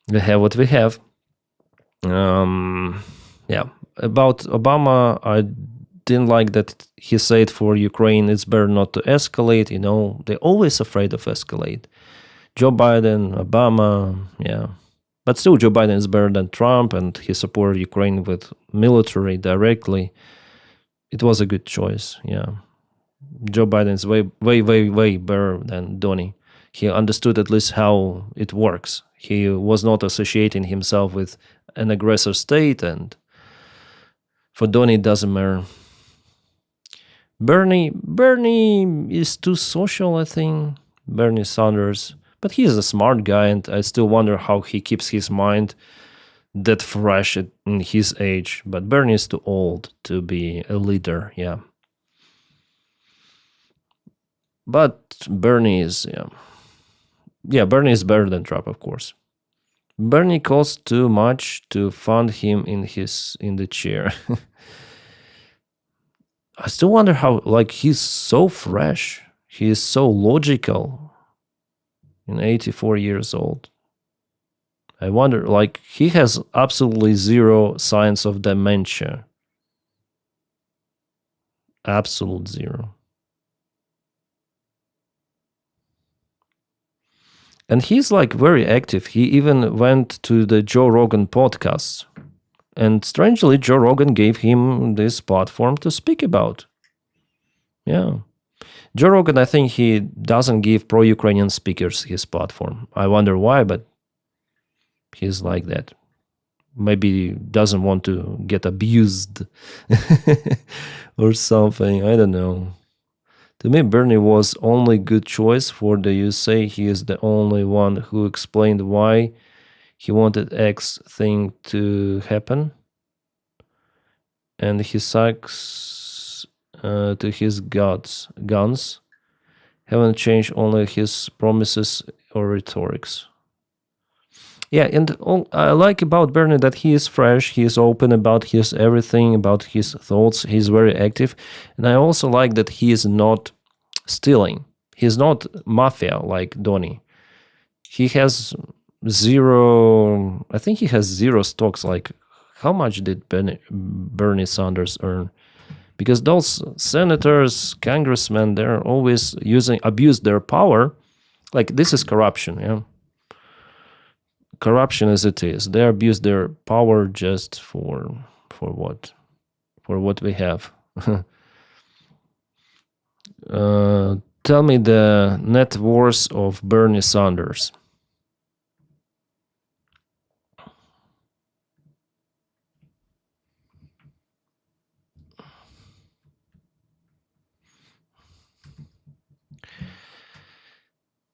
We have what we have. About Obama, I didn't like that he said for Ukraine it's better not to escalate. They're always afraid of escalate. Joe Biden, Obama, but still Joe Biden is better than Trump, and he supported Ukraine with military directly. It was a good choice. Joe Biden is way better than Donny. He understood at least how it works. He was not associating himself with an aggressor state, and for Donny, it doesn't matter. Bernie is too social, I think. Bernie Sanders. But he's a smart guy, and I still wonder how he keeps his mind that fresh in his age. But Bernie is too old to be a leader, But Bernie is, Bernie is better than Trump, of course. Bernie costs too much to fund him in the chair. I still wonder how, he's so fresh. He is so logical. 84 years old. I wonder, he has absolutely zero signs of dementia. Absolute zero. And he's very active. He even went to the Joe Rogan podcast. And strangely, Joe Rogan gave him this platform to speak about. Joe Rogan, I think he doesn't give pro-Ukrainian speakers his platform. I wonder why, but he's like that. Maybe he doesn't want to get abused or something. I don't know. To me, Bernie was only good choice for the USA. He is the only one who explained why he wanted X thing to happen. And he sucks to his guns. Haven't changed only his promises or rhetorics. And I like about Bernie that he is fresh, he is open about his everything, about his thoughts, he's very active. And I also like that he is not stealing. He's not mafia like Donny. He has zero, I think he has zero stocks. How much did Bernie Sanders earn? Because those senators, congressmen, they're always abuse their power. This is corruption, Corruption as it is. They abuse their power just for what? For what we have. Tell me the net worth of Bernie Sanders.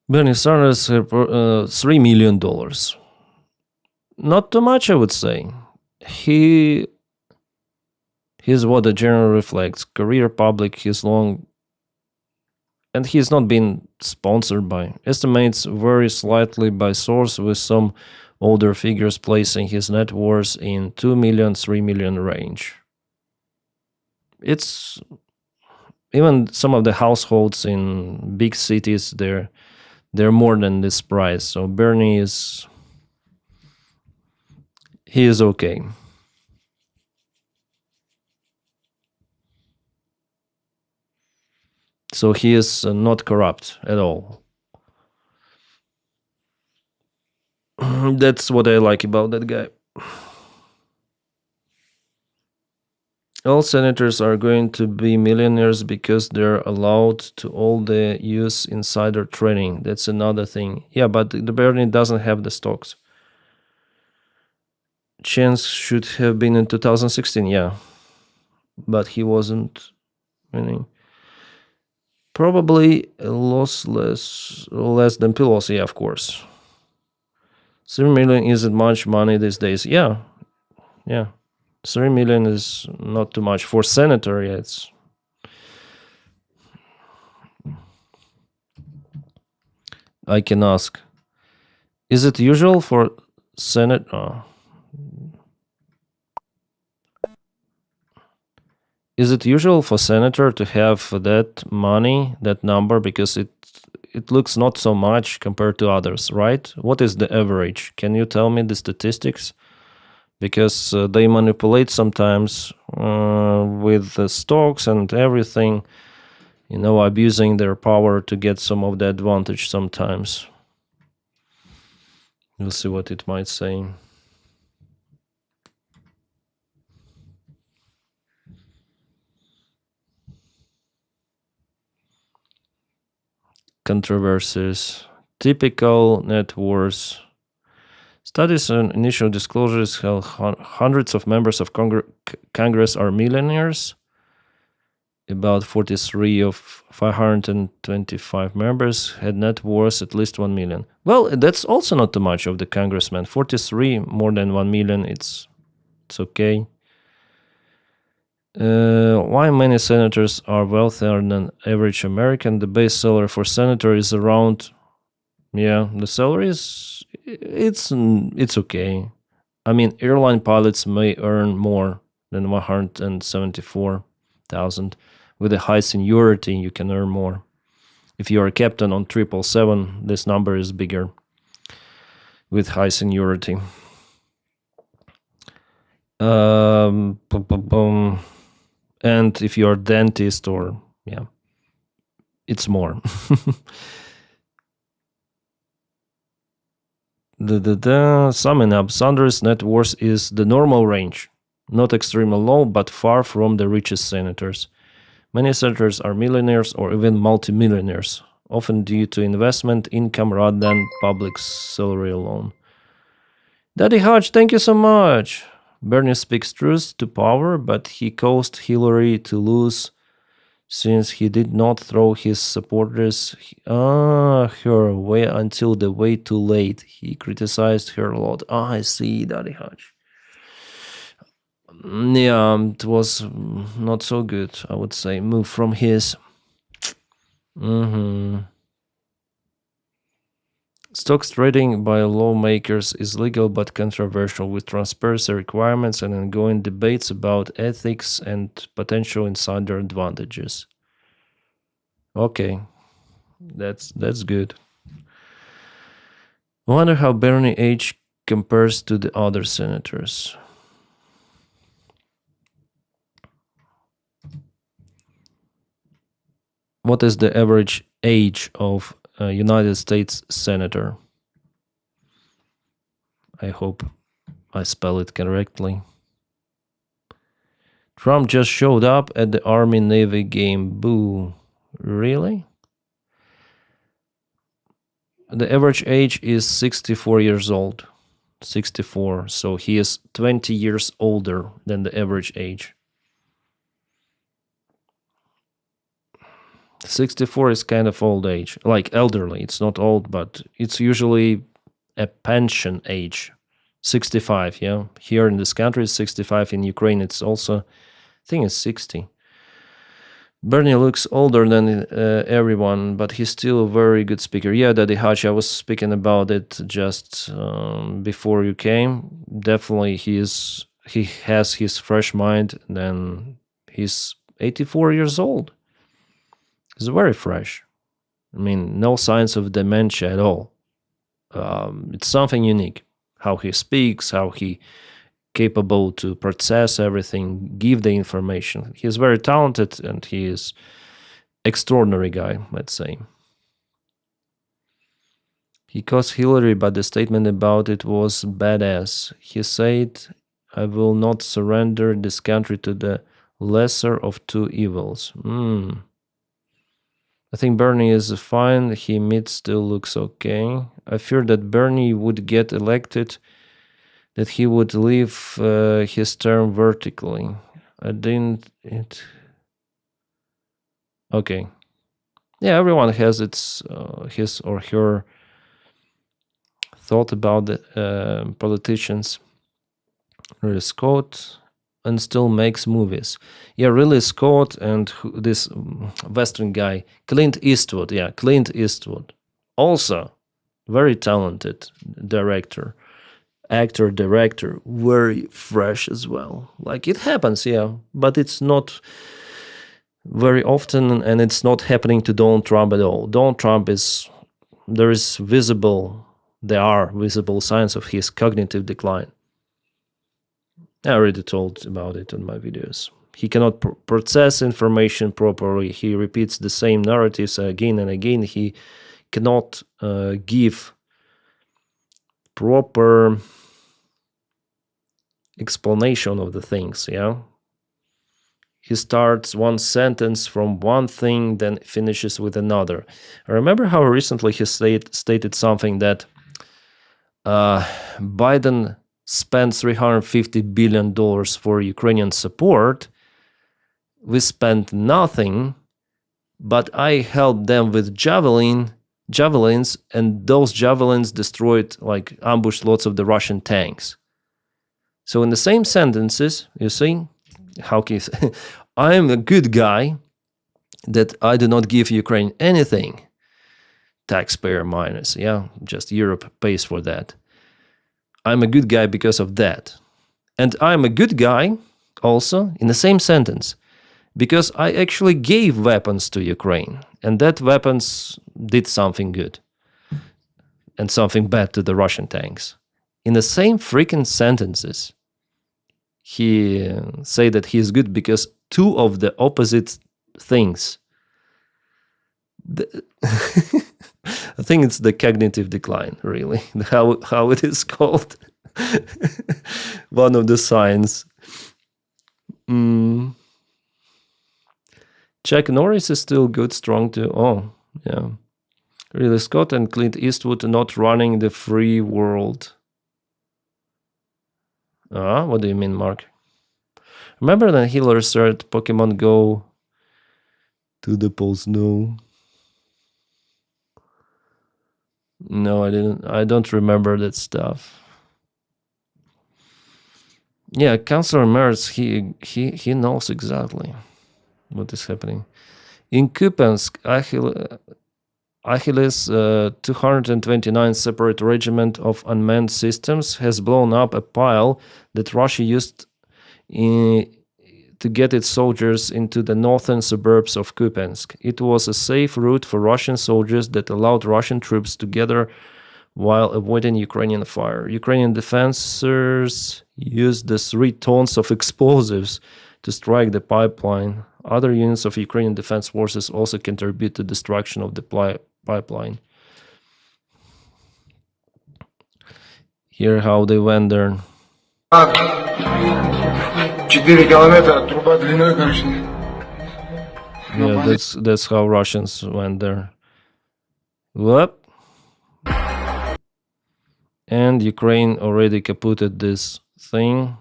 Bernie Sanders, $3 million. Not too much, I would say. He's what the general reflects. Career public, he's long, and he's not been sponsored by. Estimates vary slightly by source, with some older figures placing his net worth in 2 million, 3 million range. It's even some of the households in big cities, they're more than this price. So Bernie is okay. So he is not corrupt at all. That's what I like about that guy. All senators are going to be millionaires because they're allowed to all the use insider trading. That's another thing. But the Bernie doesn't have the stocks. Chance should have been in 2016, but he wasn't winning. Probably less than Pelosi, of course. 3 million isn't much money these days. 3 million is not too much for senator. I can ask. Is it usual for Senate? Is it usual for senator to have that money, that number, because it looks not so much compared to others, right? What is the average? Can you tell me the statistics? Because they manipulate sometimes with the stocks and everything, abusing their power to get some of the advantage sometimes. We'll see what it might say. Controversies. Typical net worth. Studies and initial disclosures held hundreds of members of Congress are millionaires. About 43 of 525 members had net worth at least 1 million. Well, that's also not too much of the congressmen. 43 more than 1 million, it's okay. Why many senators are wealthier than average American? The base salary for senator is around, the salary is, it's okay. I mean, airline pilots may earn more than 174,000. With a high seniority, you can earn more. If you are a captain on 777, this number is bigger with high seniority. And if you are a dentist it's more. Summing up, Sanders' net worth is the normal range, not extremely low, but far from the richest senators. Many senators are millionaires or even multimillionaires, often due to investment income rather than public salary alone. Daddy Hodge, thank you so much. Bernie speaks truth to power, but he caused Hillary to lose since he did not throw his supporters her way until the way too late. He criticized her a lot. I see, Daddy Hodge. It was not so good, I would say. Move from his. Stocks trading by lawmakers is legal but controversial, with transparency requirements and ongoing debates about ethics and potential insider advantages. Okay, that's good. I wonder how Bernie age compares to the other senators. What is the average age of a United States senator? I hope I spell it correctly. Trump just showed up at the Army-Navy game. Boo. Really? The average age is 64 years old. 64. So he is 20 years older than the average age. 64 is kind of old age, like elderly. It's not old, but it's usually a pension age. 65, yeah. Here in this country, it's 65. In Ukraine, it's also, I think it's 60. Bernie looks older than everyone, but he's still a very good speaker. Yeah, Daddy Hatch, I was speaking about it just before you came. Definitely, he has his fresh mind. Then he's 84 years old. He's very fresh. I mean, no signs of dementia at all. It's something unique. How he speaks, how he capable to process everything, give the information. He's very talented and he is extraordinary guy, let's say. He caused Hillary, but the statement about it was badass. He said, "I will not surrender this country to the lesser of two evils." I think Bernie is fine. He still looks okay. I fear that Bernie would get elected, that he would leave his term vertically. Okay. Yeah, everyone has his or her thought about the politicians. Ridley Scott and still makes movies. Yeah, Ridley Scott and this Western guy, Clint Eastwood. Yeah, Clint Eastwood. Also very talented director, actor, director, very fresh as well. Like it happens, yeah, but it's not very often, and it's not happening to Donald Trump at all. Donald Trump there are visible signs of his cognitive decline. I already told about it in my videos. He cannot process information properly. He repeats the same narratives again and again. He cannot give proper explanation of the things, yeah? He starts one sentence from one thing, then finishes with another. I remember how recently he stated something that Biden spent $350 billion for Ukrainian support. We spent nothing, but I helped them with javelins, and those javelins destroyed, like, ambushed lots of the Russian tanks. So in the same sentences, you see, how can you say, I'm a good guy that I do not give Ukraine anything. Taxpayer minus, yeah, just Europe pays for that. I'm a good guy because of that. And I'm a good guy also in the same sentence because I actually gave weapons to Ukraine, and that weapons did something good and something bad to the Russian tanks. In the same freaking sentences, he say that he is good because two of the opposite things. I think it's the cognitive decline, really, how it is called. One of the signs. Chuck Norris is still good, strong too. Oh, yeah. Ridley Scott and Clint Eastwood not running the free world. What do you mean, Mark? Remember when Hillary said Pokemon Go to the polls? No. No, I didn't. I don't remember that stuff. Yeah, Councillor Merz, he knows exactly what is happening. In Kupiansk, Achilles' 229 separate regiment of unmanned systems has blown up a pile that Russia used to get its soldiers into the northern suburbs of Kupiansk. It was a safe route for Russian soldiers that allowed Russian troops to gather while avoiding Ukrainian fire. Ukrainian defenders used the 3 tons of explosives to strike the pipeline. Other units of Ukrainian defense forces also contribute to destruction of the pipeline. Here how they went there. 4 километра, труба длиной, короче. Yeah, that's how Russians went there. Whoop. And Ukraine already kaputted this thing.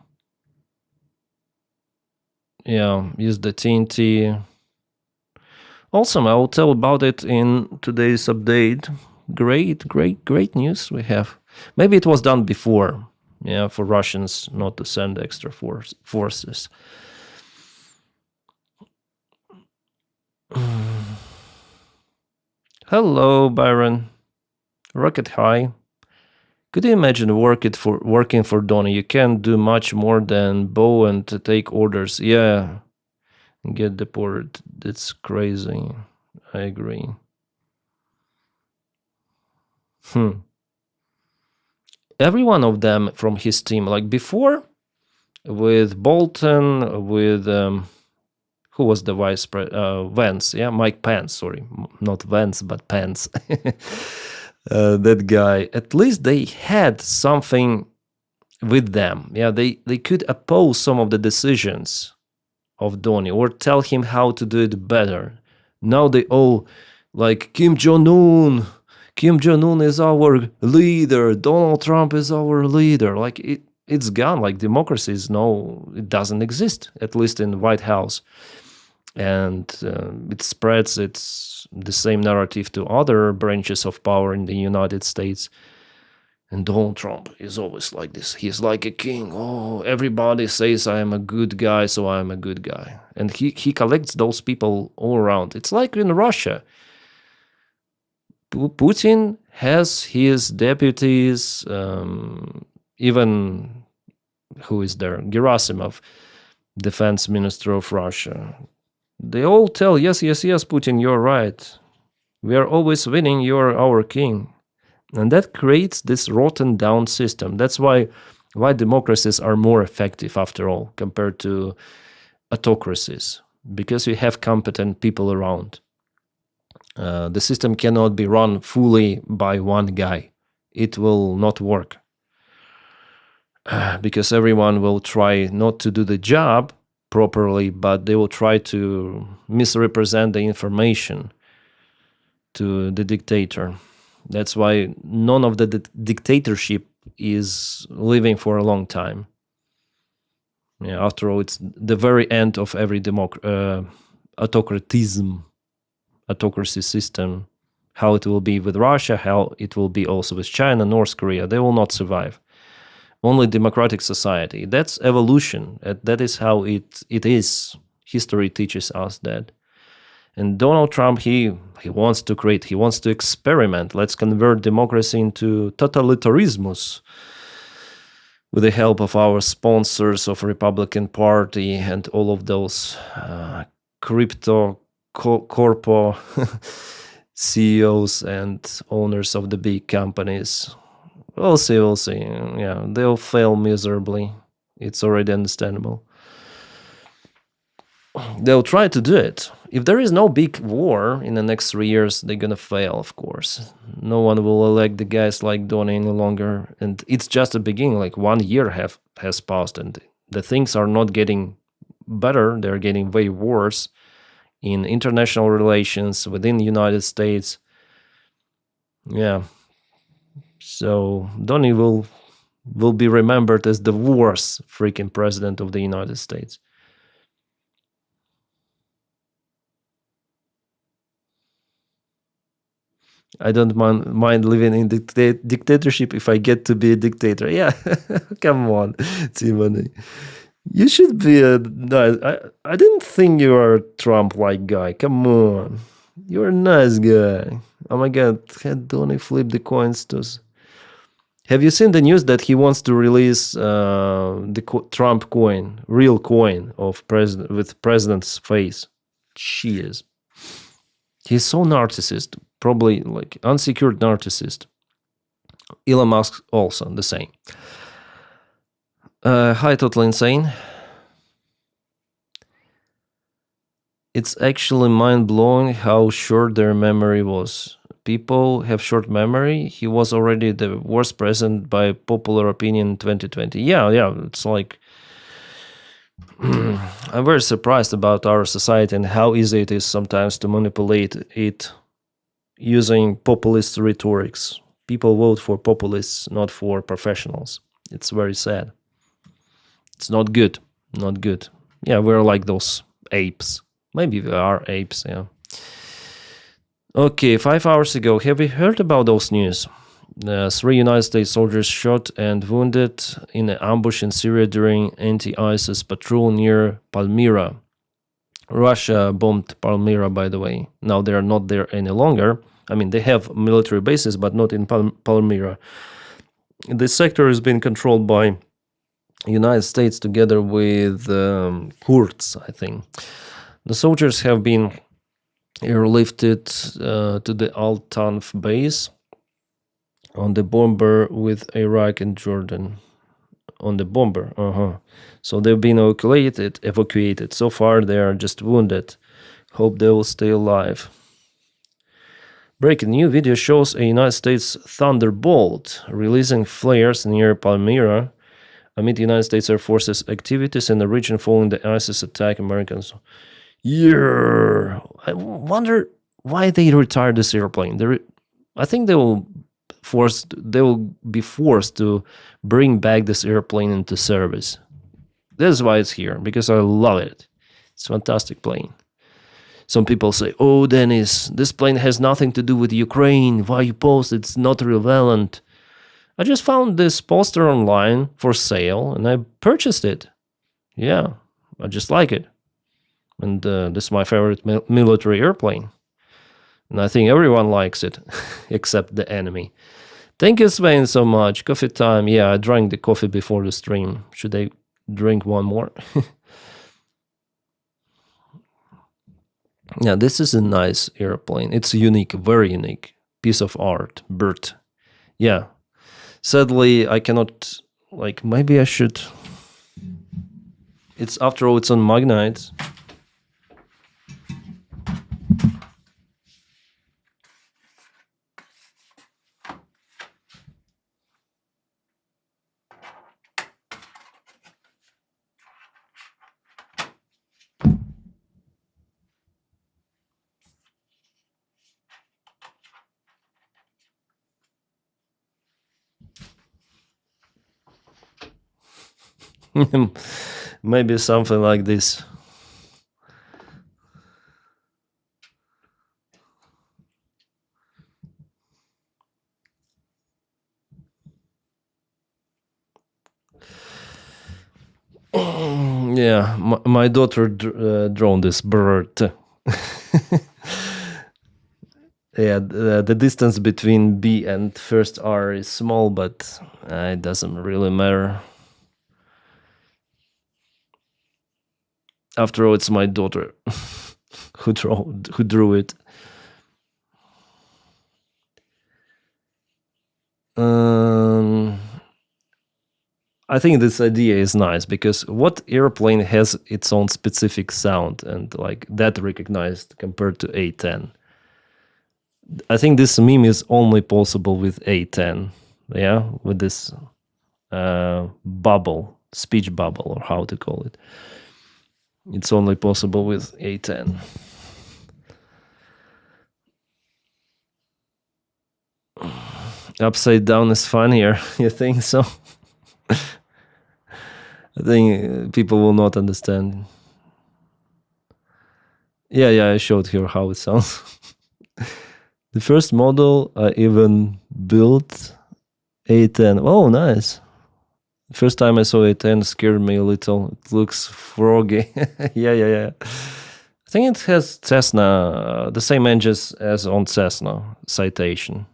Yeah, use the TNT. Awesome, I will tell about it in today's update. Great news we have. Maybe it was done before, yeah, for Russians not to send extra forces. Hello, Byron. Rocket High. Could you imagine working for Donny? You can't do much more than bow and to take orders. Yeah, get deported. It's crazy. I agree. Every one of them from his team, like before, with Bolton, with who was the vice president? Vance, yeah, Mike Pence. Sorry, not Vance, but Pence. That guy. At least they had something with them. Yeah, they could oppose some of the decisions of Donny or tell him how to do it better. Now they all like Kim Jong-un. Kim Jong-un is our leader. Donald Trump is our leader. Like it's gone. Like democracy is it doesn't exist, at least in the White House. And it spreads the same narrative to other branches of power in the United States. And Donald Trump is always like this. He's like a king. Oh, everybody says I am a good guy, so I am a good guy. And he collects those people all around. It's like in Russia. Putin has his deputies, even who is there? Gerasimov, defense minister of Russia. They all tell, yes, Putin, you're right. We are always winning, you're our king. And that creates this rotten down system. That's why democracies are more effective, after all, compared to autocracies, because you have competent people around. The system cannot be run fully by one guy. It will not work. Because everyone will try not to do the job properly, but they will try to misrepresent the information to the dictator. That's why none of the dictatorship is living for a long time. Yeah, after all, it's the very end of every autocracy system. How it will be with Russia, how it will be also with China, North Korea. They will not survive. Only democratic society. That's evolution. That is how it is. History teaches us that. And Donald Trump, he wants to create, he wants to experiment. Let's convert democracy into totalitarianismus with the help of our sponsors of Republican Party and all of those crypto corpo CEOs and owners of the big companies. We'll see. Yeah, they'll fail miserably. It's already understandable. They'll try to do it. If there is no big war in the next 3 years, they're gonna fail, of course. No one will elect the guys like Donny any longer. And it's just a beginning. Like 1 year has passed and the things are not getting better. They're getting way worse in international relations within the United States. Yeah. So Donny will be remembered as the worst freaking president of the United States. I don't mind living in dictatorship if I get to be a dictator. Yeah, come on, Timony. You should be a... No, I didn't think you were a Trump-like guy. Come on. You're a nice guy. Oh my God, had Donny flip the coins to... Have you seen the news that he wants to release the Trump coin, real coin of with president's face? Cheers. He's so narcissist, probably like unsecured narcissist. Elon Musk also the same. Hi, Totally Insane. It's actually mind-blowing how short their memory was. People have short memory. He was already the worst president by popular opinion in 2020. Yeah, it's like... I'm very surprised about our society and how easy it is sometimes to manipulate it using populist rhetorics. People vote for populists, not for professionals. It's very sad. It's not good. Not good. Yeah, we're like those apes. Maybe we are apes, yeah. Okay, 5 hours ago, have you heard about those news? 3 United States soldiers shot and wounded in an ambush in Syria during anti-ISIS patrol near Palmyra. Russia bombed Palmyra, by the way. Now they are not there any longer. I mean, they have military bases, but not in Palmyra. This sector has been controlled by United States together with Kurds, I think. The soldiers have been airlifted to the Al-Tanf base on the bomber with Iraq and Jordan. On the bomber, So they've been evacuated. So far, they are just wounded. Hope they will stay alive. Breaking new video shows a United States Thunderbolt releasing flares near Palmyra amid the United States Air Force's activities in the region following the ISIS attack. Americans. Yeah, I wonder why they retired this airplane. I think they will be forced to bring back this airplane into service. That's why it's here, because I love it. It's a fantastic plane. Some people say, oh, Denys, this plane has nothing to do with Ukraine. Why you post? It's not relevant. I just found this poster online for sale, and I purchased it. Yeah, I just like it. And this is my favorite military airplane. And I think everyone likes it, except the enemy. Thank you, Sven, so much. Coffee time. Yeah, I drank the coffee before the stream. Should I drink one more? Yeah, this is a nice airplane. It's unique, very unique piece of art. Bird. Yeah. Sadly, I cannot, like, maybe I should. It's, after all, it's on magnite. Maybe something like this. Yeah, my daughter drawn this bird. Yeah, the distance between B and first R is small, but it doesn't really matter. After all, it's my daughter who drew it. I think this idea is nice because what airplane has its own specific sound and like that recognized compared to A10? I think this meme is only possible with A10. Yeah, with this bubble, speech bubble, or how to call it. It's only possible with A10. Upside down is funnier, you think so? I think people will not understand. Yeah, I showed her how it sounds. The first model I even built, A10. Oh, nice. First time I saw A10 scared me a little. It looks froggy. Yeah. I think it has Cessna, the same engines as on Cessna Citation.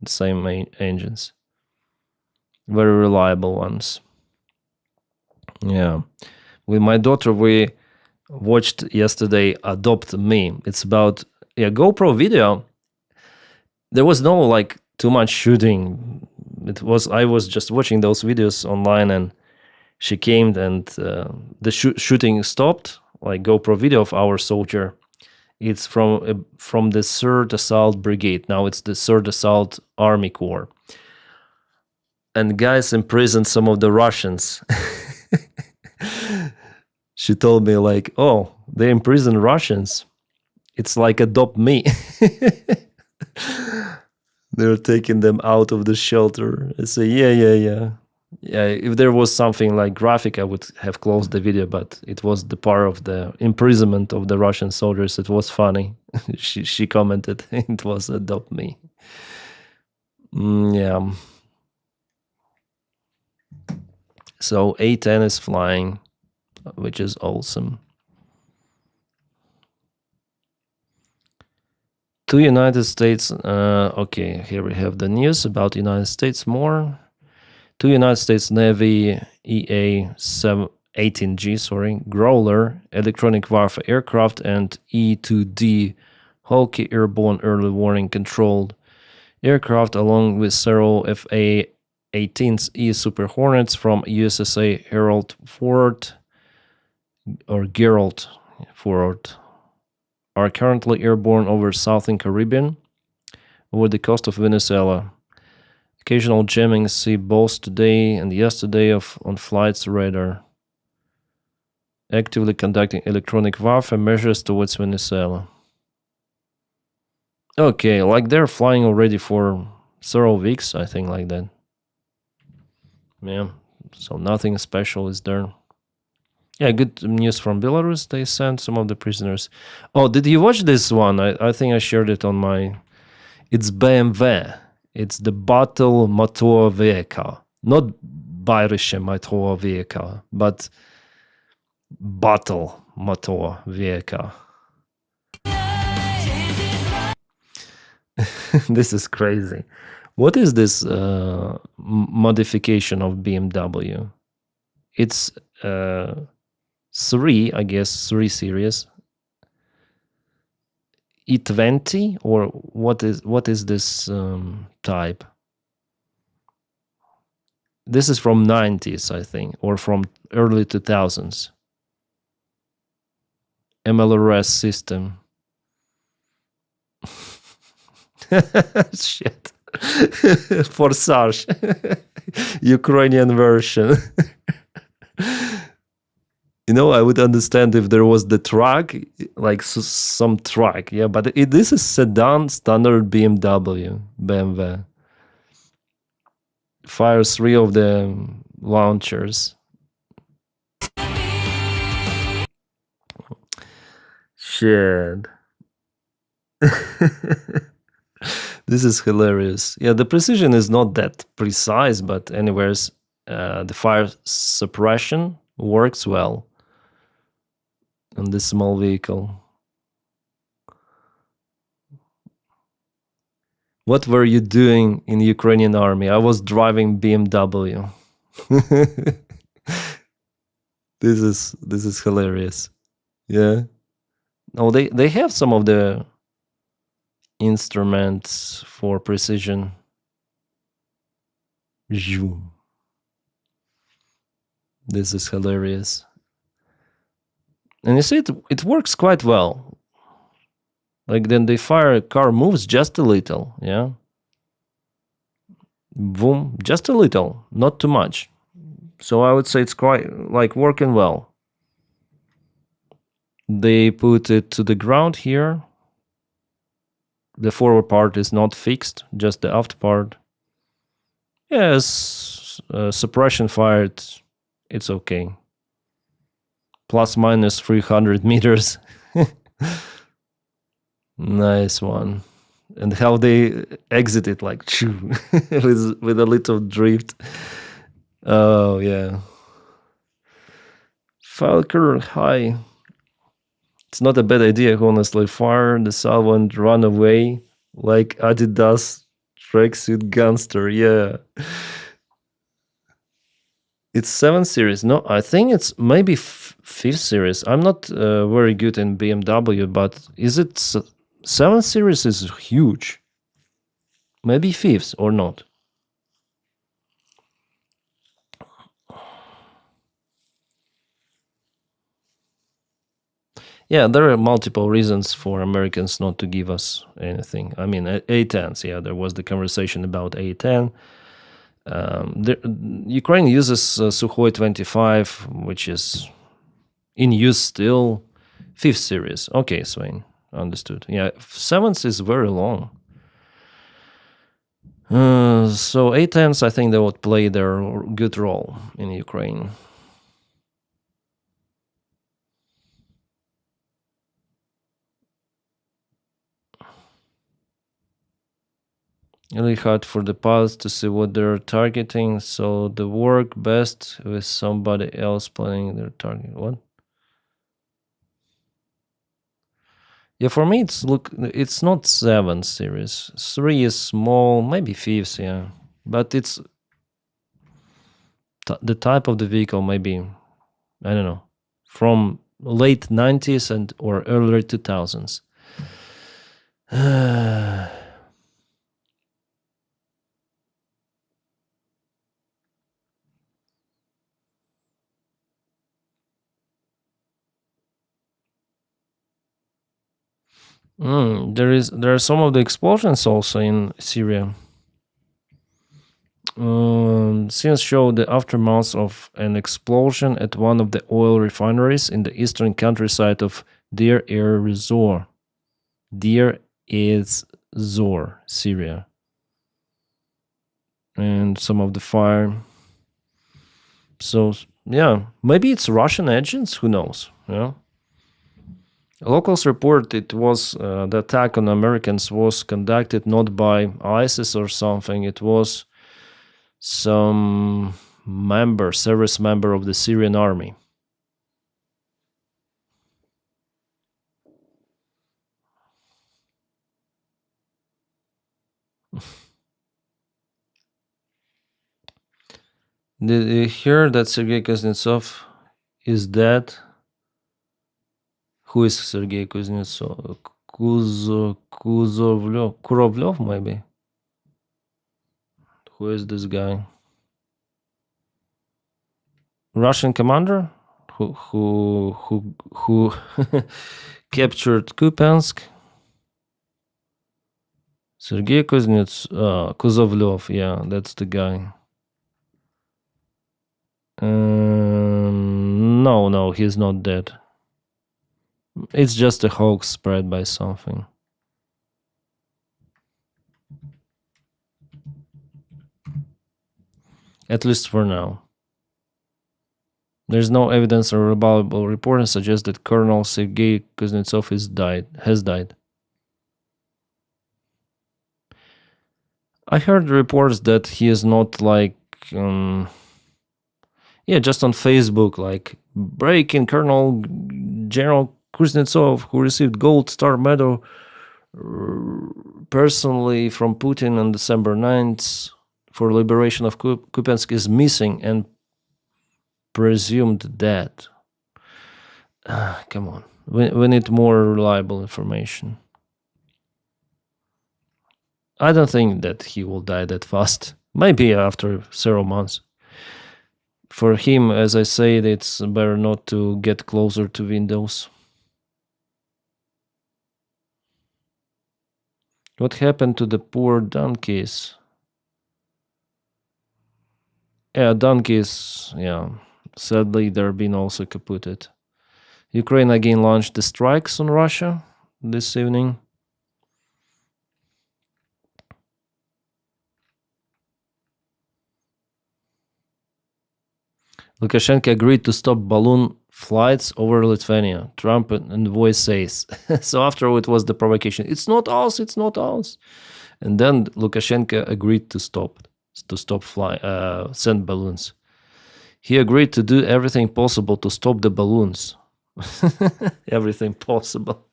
The same engines. Very reliable ones. Yeah. With my daughter, we watched yesterday Adopt Me. It's about a GoPro video. There was no like too much shooting. I was just watching those videos online, and she came and the shooting stopped. Like GoPro video of our soldier. It's from the 3rd Assault Brigade. Now it's the 3rd Assault Army Corps. And guys imprisoned some of the Russians. She told me like, oh, they imprison Russians. It's like Adopt Me. They're taking them out of the shelter. I say, yeah. If there was something like graphic, I would have closed the video, but it was the part of the imprisonment of the Russian soldiers. It was funny. She commented it was Adopt Me. Yeah. So A10 is flying, which is awesome. To United States, okay, here we have the news about United States more. To United States Navy EA-18G, Growler, electronic warfare aircraft, and E-2D Hawkeye airborne early warning controlled aircraft, along with several FA-18E Super Hornets from USSA Gerald Ford, are currently airborne over southern Caribbean, over the coast of Venezuela. Occasional jamming see both today and yesterday on flight's radar. Actively conducting electronic warfare measures towards Venezuela. Okay, like they're flying already for several weeks, I think, like that. Yeah, so nothing special is there. Yeah, good news from Belarus. They sent some of the prisoners. Oh, did you watch this one? I think I shared it on my... It's BMW. It's the Battle Motor Vehicle. Not Bayerische Motor Vehicle, but Battle Motor Vehicle. This is crazy. What is this modification of BMW? It's 3, I guess, 3 series. E20, or what is this type? This is from 90s, I think, or from early 2000s. MLRS system. Shit. Forsage. Ukrainian version. You know, I would understand if there was the truck, like some truck, yeah, but this is sedan standard BMW. Fires 3 of the launchers. Shit. This is hilarious. Yeah, the precision is not that precise, but anyways, the fire suppression works well on this small vehicle. What were you doing in the Ukrainian army? I was driving BMW. This is hilarious. Yeah. Oh, they have some of the instruments for precision. Zoom. This is hilarious. And you see, it works quite well. Like then the fire car moves just a little, yeah. Boom, just a little, not too much. So I would say it's quite like working well. They put it to the ground here. The forward part is not fixed, just the aft part. Yes, suppression fired, it's okay. Plus minus 300 meters. Nice one. And how they exit it, like with a little drift. Oh yeah. Falker, hi. It's not a bad idea, honestly. Fire the salvo and run away like Adidas tracksuit gunster. Yeah. It's 7 series. No, I think it's maybe 5th series. I'm not very good in BMW, but is it 7 series is huge. Maybe 5th or not. Yeah, there are multiple reasons for Americans not to give us anything. I mean, A-10s, yeah, there was the conversation about A-10. Ukraine uses Sukhoi 25, which is in use still. 5th series. Okay, Swain, understood. Yeah, 7th is very long. So A-10s, I think they would play their good role in Ukraine. Really hard for the pilots to see what they're targeting, so they work best with somebody else planning their target. What? Yeah, for me it's not 7 series. 3 is small, maybe 5th, yeah. But it's the type of the vehicle, maybe, I don't know, from late 90s and or early 2000s. There are some of the explosions also in Syria. Scenes show the aftermath of an explosion at one of the oil refineries in the eastern countryside of Deir ez-Zor. Deir ez-Zor, Syria. And some of the fire. So, yeah, maybe it's Russian agents, who knows, yeah. Locals report it was the attack on Americans was conducted not by ISIS or something. It was some service member of the Syrian army. Did you hear that Sergei Kuznetsov is dead? Who is Sergei Kuznetsov? Kurovlev, maybe? Who is this guy? Russian commander who captured Kupiansk? Sergei Kuzovlev, yeah, that's the guy. No, he's not dead. It's just a hoax spread by something. At least for now. There's no evidence or reliable reporting suggests that Colonel Sergei Kuznetsov has died. I heard reports that he is not like, just on Facebook, like breaking Colonel General Kuznetsov, who received Gold Star Medal personally from Putin on December 9th for liberation of Kupiansk, is missing and presumed dead. Come on. We need more reliable information. I don't think that he will die that fast. Maybe after several months. For him, as I said, it's better not to get closer to Windows. What happened to the poor donkeys? Yeah, donkeys, yeah. Sadly, they're being also kaputted. Ukraine again launched the strikes on Russia this evening. Lukashenko agreed to stop balloon flights over Lithuania. Trump envoy says. So after it was the provocation. It's not us. And then Lukashenko agreed to stop send balloons. He agreed to do everything possible to stop the balloons. Everything possible.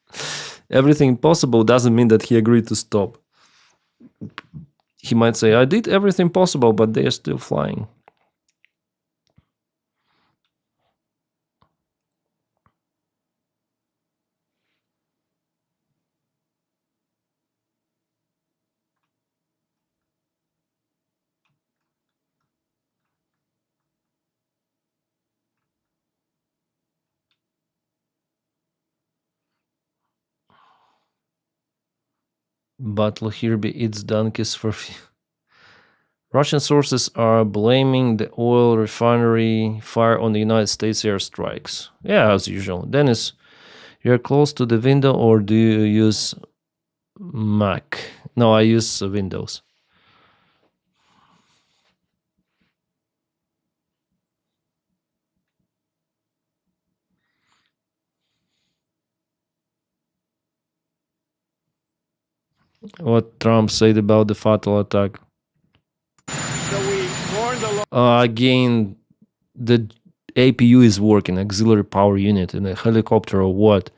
Everything possible doesn't mean that he agreed to stop. He might say, I did everything possible, but they are still flying. Battle Hirby eats donkeys for Russian sources are blaming the oil refinery fire on the United States airstrikes. Yeah, as usual. Denys, you're close to the window, or do you use Mac? No, I use Windows. What Trump said about the fatal attack. Again, the APU is working, auxiliary power unit, in a helicopter or what?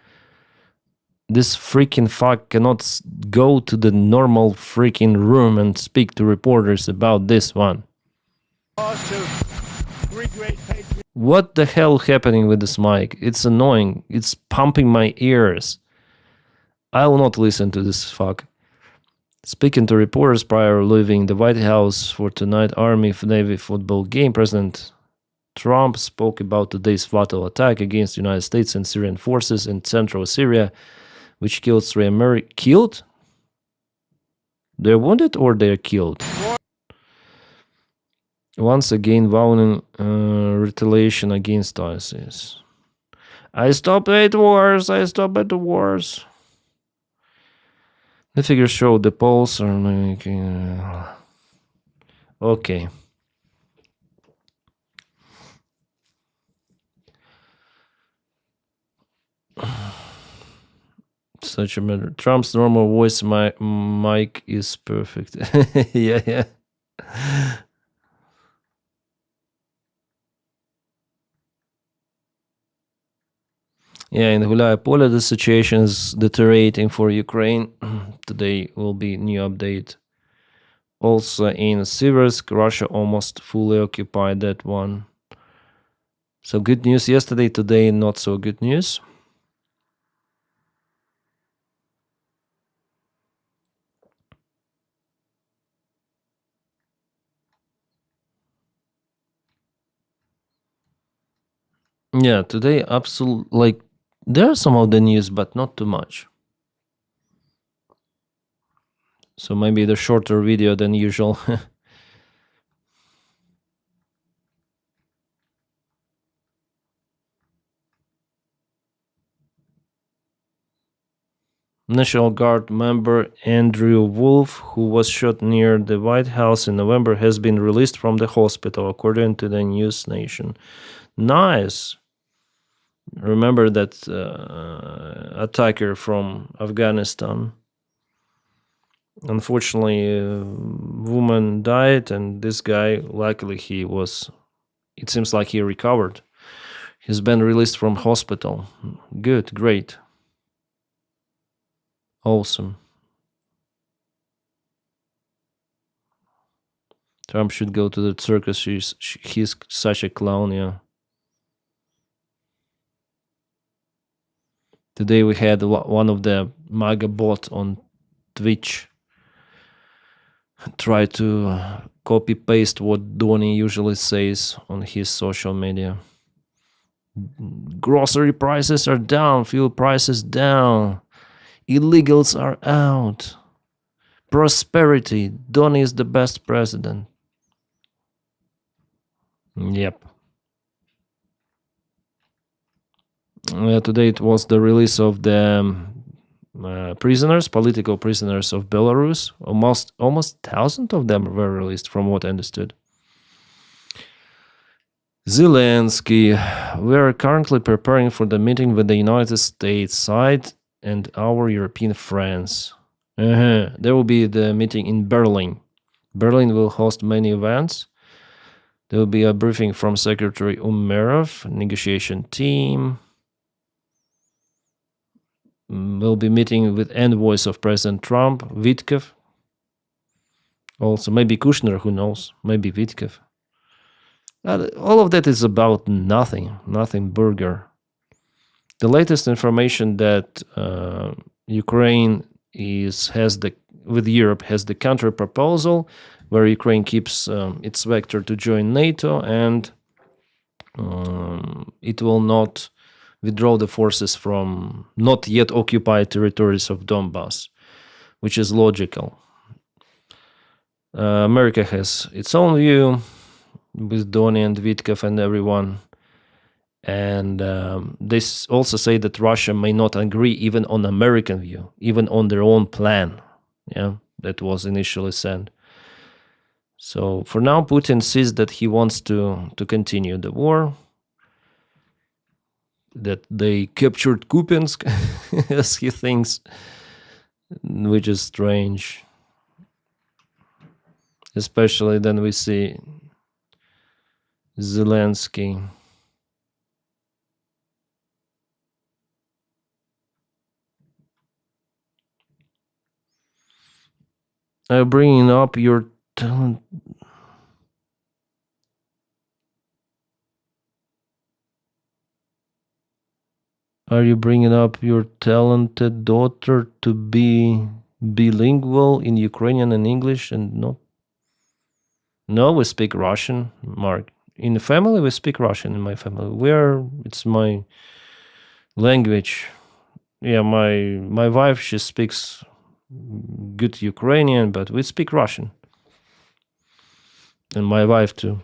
This freaking fuck cannot go to the normal freaking room and speak to reporters about this one. What the hell happening with this mic? It's annoying. It's pumping my ears. I will not listen to this fuck. Speaking to reporters prior leaving the White House for tonight Army-Navy football game, President Trump spoke about today's fatal attack against the United States and Syrian forces in central Syria, which killed 3 Americans. Killed? They're wounded or they're killed? Once again, vowing retaliation against ISIS. I stop at wars. The figures show the polls are making... Okay. Such a matter. Trump's normal voice mic is perfect. Yeah. Yeah, in Gulaya Polya, the situation is deteriorating for Ukraine. Today will be new update Also in Siversk, Russia almost fully occupied that one. So good news yesterday, today not so good news. Yeah, today absolutely there are some of the news, but not too much. So maybe the shorter video than usual. National Guard member Andrew Wolf, who was shot near the White House in November, has been released from the hospital, according to the News Nation. Nice. Remember that attacker from Afghanistan. Unfortunately, a woman died, and this guy, luckily, it seems like he recovered. He's been released from hospital. Good, great. Awesome. Trump should go to the circus. He's such a clown, yeah. Today we had one of the MAGA bot on Twitch try to copy paste what Donny usually says on his social media. Grocery prices are down, fuel prices down, illegals are out, prosperity, Donny is the best president. Yep. Today it was the release of the political prisoners of Belarus. Almost 1,000 of them were released, from what I understood. Zelensky, we are currently preparing for the meeting with the United States side and our European friends. There will be the meeting in Berlin. Berlin will host many events. There will be a briefing from Secretary Umerov, negotiation team. We'll be meeting with envoys of President Trump, Witkoff. Also, maybe Kushner, who knows? Maybe Witkoff. All of that is about nothing burger. The latest information that Ukraine with Europe has the counter proposal where Ukraine keeps its vector to join NATO, and it will not withdraw the forces from not yet occupied territories of Donbass, which is logical. America has its own view with Donny and Witkoff and everyone. And they also say that Russia may not agree even on American view, even on their own plan. Yeah, that was initially said. So for now, Putin says that he wants to continue the war, that they captured Kupiansk, as he thinks, which is strange. Especially then we see Zelensky. Bringing up your talent. Are you bringing up your talented daughter to be bilingual in Ukrainian and English and not? No, we speak Russian, Mark. In the family, we speak Russian. In my family, it's my language. Yeah, my wife, she speaks good Ukrainian, but we speak Russian. And my wife too.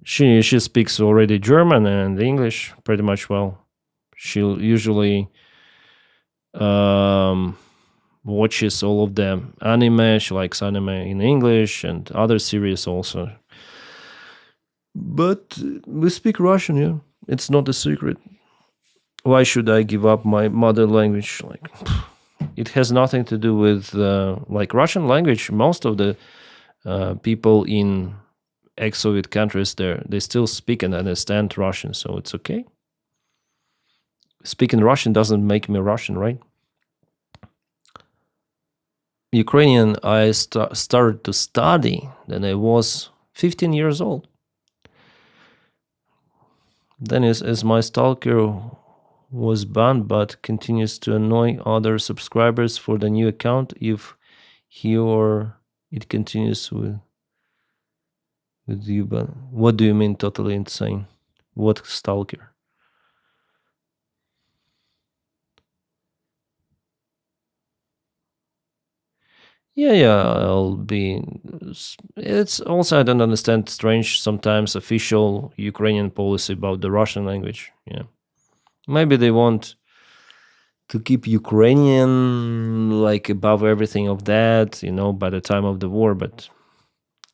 She speaks already German and English pretty much well. She usually watches all of the anime. She likes anime in English and other series also. But we speak Russian, yeah. It's not a secret. Why should I give up my mother language? Like, it has nothing to do with Russian language. Most of the people in ex-Soviet countries, they still speak and understand Russian, so it's okay. Speaking Russian doesn't make me Russian, right? Ukrainian I started to study when I was 15 years old. Denys, as my stalker, was banned but continues to annoy other subscribers for the new account if he or it continues with you. But what do you mean totally insane? What stalker? Yeah, I'll be. It's also, I don't understand, strange sometimes official Ukrainian policy about the Russian language. Yeah, maybe they want to keep Ukrainian like above everything of that, by the time of the war. But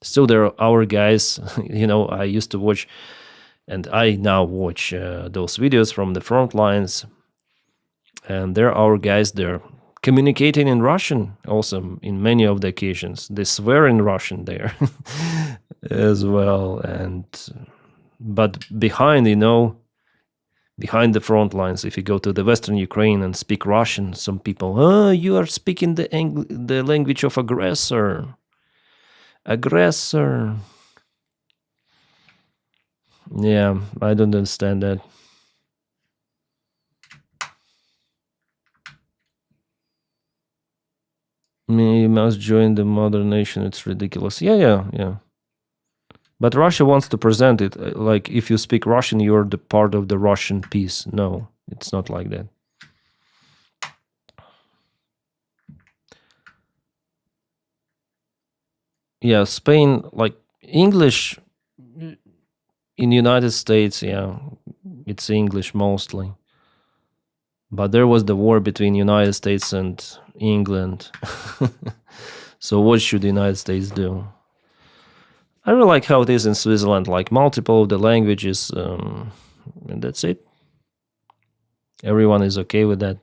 still, there are our guys. I used to watch, and I now watch those videos from the front lines, and there are our guys there communicating in Russian also in many of the occasions. They swear in Russian there as well. But behind behind the front lines, if you go to the Western Ukraine and speak Russian, some people, you are speaking the language of aggressor. Yeah, I don't understand that. You must join the modern nation. It's ridiculous. Yeah. But Russia wants to present it like if you speak Russian, you're the part of the Russian piece. No, it's not like that. Yeah, Spain, like English in United States, yeah, it's English mostly. But there was the war between United States and England. So what should the United States do? I really like how it is in Switzerland, like multiple of the languages, and that's it. Everyone is okay with that.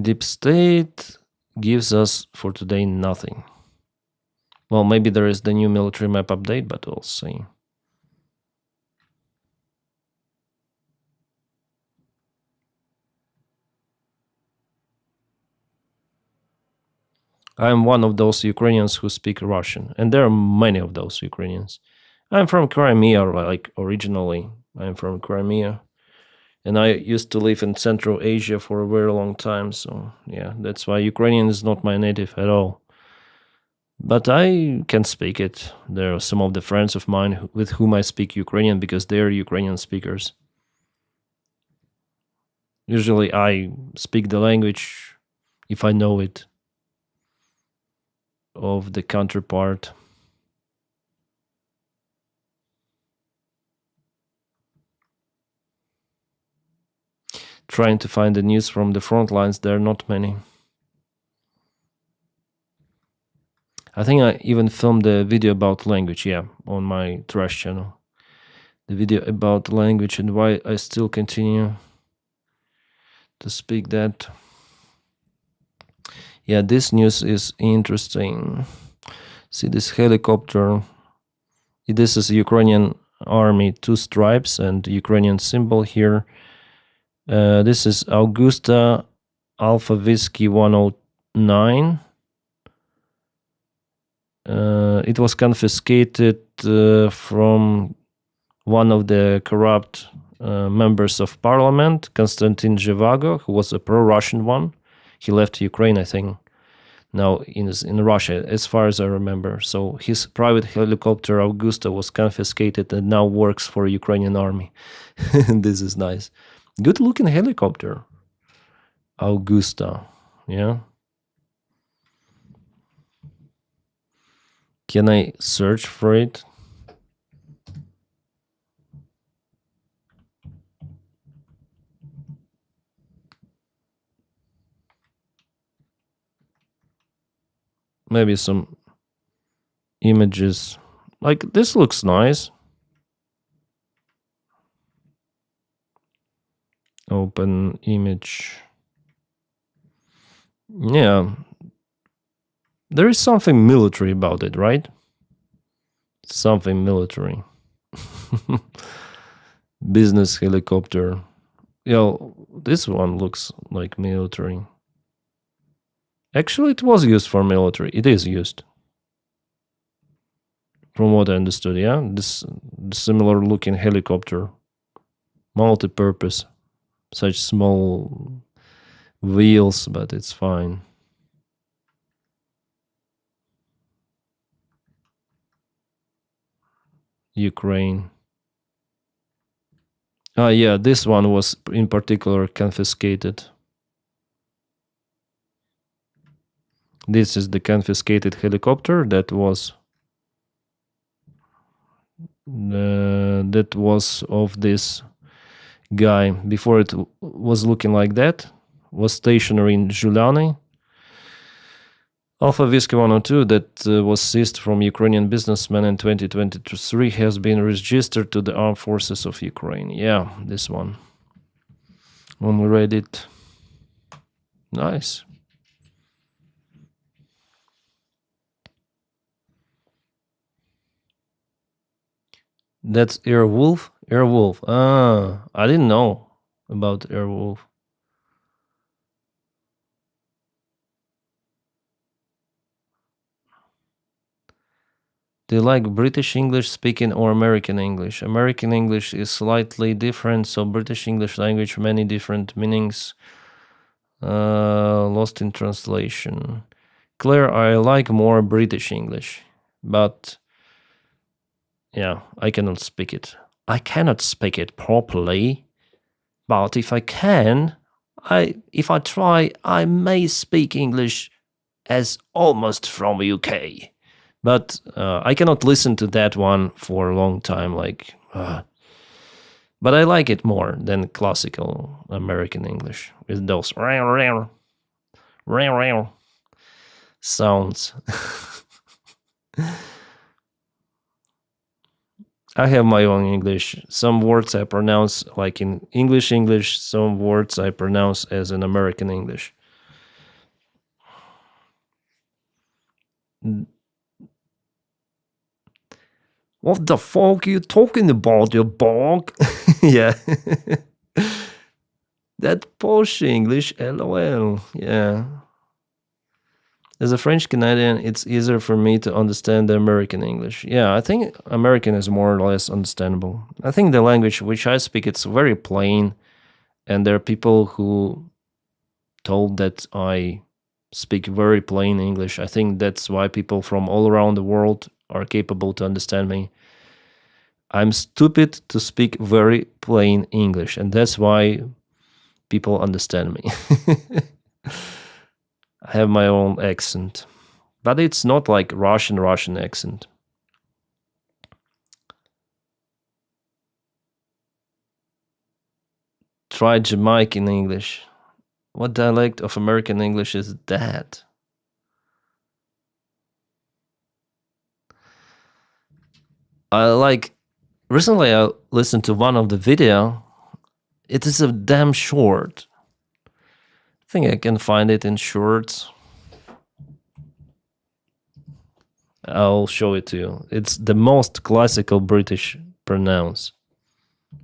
Deep State gives us for today nothing. Well, maybe there is the new military map update, but we'll see. I am one of those Ukrainians who speak Russian, and there are many of those Ukrainians. I'm from Crimea, like originally. I'm from Crimea, and I used to live in Central Asia for a very long time. So yeah, that's why Ukrainian is not my native at all. But I can speak it. There are some of the friends of mine with whom I speak Ukrainian because they're Ukrainian speakers. Usually I speak the language, if I know it, of the counterpart. Trying to find the news from the front lines, there are not many. I think I even filmed a video about language, on my trash channel. The video about language and why I still continue to speak that. Yeah, this news is interesting. See this helicopter. This is Ukrainian army, 2 stripes and Ukrainian symbol here. This is Augusta Alpha Whiskey 109. It was confiscated from one of the corrupt members of parliament, Konstantin Zhivago, who was a pro-Russian one. He left Ukraine, I think, now in Russia, as far as I remember. So his private helicopter, Augusta, was confiscated and now works for Ukrainian army. This is nice. Good-looking helicopter, Augusta, yeah. Can I search for it? Maybe some images. Like, this looks nice. Open image. Yeah. There is something military about it, right? Something military. Business helicopter. Yeah, this one looks like military. Actually, it was used for military. It is used. From what I understood, yeah? This similar looking helicopter. Multi-purpose. Such small wheels, but it's fine. Ukraine. Yeah, this one was in particular confiscated. This is the confiscated helicopter that was of this guy. Before it was looking like that. Was stationary in Giuliani. Alpha Whiskey 102 that was seized from Ukrainian businessmen in 2023 has been registered to the armed forces of Ukraine. Yeah, this one. On Reddit. Nice. That's Airwolf? Airwolf. I didn't know about Airwolf. Do you like British English speaking or American English? American English is slightly different, so British English language, many different meanings. Lost in translation. Claire, I like more British English, but yeah, I cannot speak it. I cannot speak it properly, but if I can, if I try, I may speak English as almost from UK. But I cannot listen to that one for a long time, but I like it more than classical American English with those sounds. I have my own English. Some words I pronounce like in English, some words I pronounce as in American English. What the fuck are you talking about, you bog? Yeah. That posh English, lol. Yeah. As a French Canadian, it's easier for me to understand the American English. Yeah, I think American is more or less understandable. I think the language which I speak, it's very plain. And there are people who told that I speak very plain English. I think that's why people from all around the world are capable to understand me. I'm stupid to speak very plain English, and that's why people understand me. I have my own accent, but it's not like Russian accent. Try Jamaican English. What dialect of American English is that? Recently I listened to one of the video. It is a damn short. I think I can find it in shorts. I'll show it to you. It's the most classical British pronounce.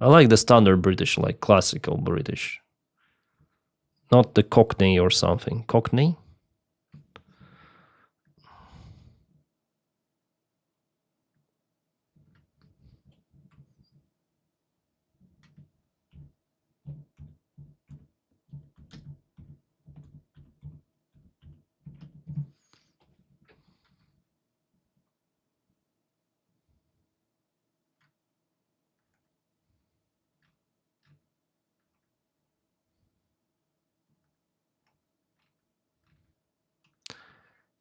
I like the standard British, like classical British. Not the Cockney or something. Cockney?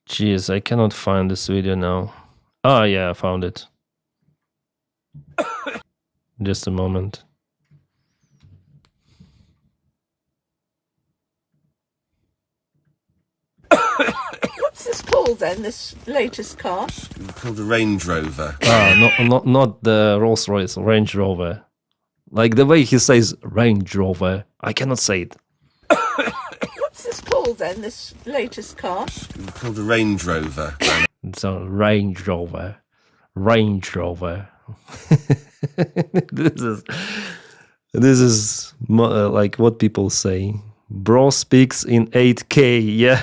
Jeez, I cannot find this video now. Oh yeah, I found it. Just a moment. What's this called then, this latest car? It's called a Range Rover. Not the Rolls Royce, Range Rover. Like the way he says Range Rover, I cannot say it. What's this called then, this latest car? Called a Range Rover. It's a Range Rover. Range Rover. this is like what people say. Bro speaks in 8K. Yeah.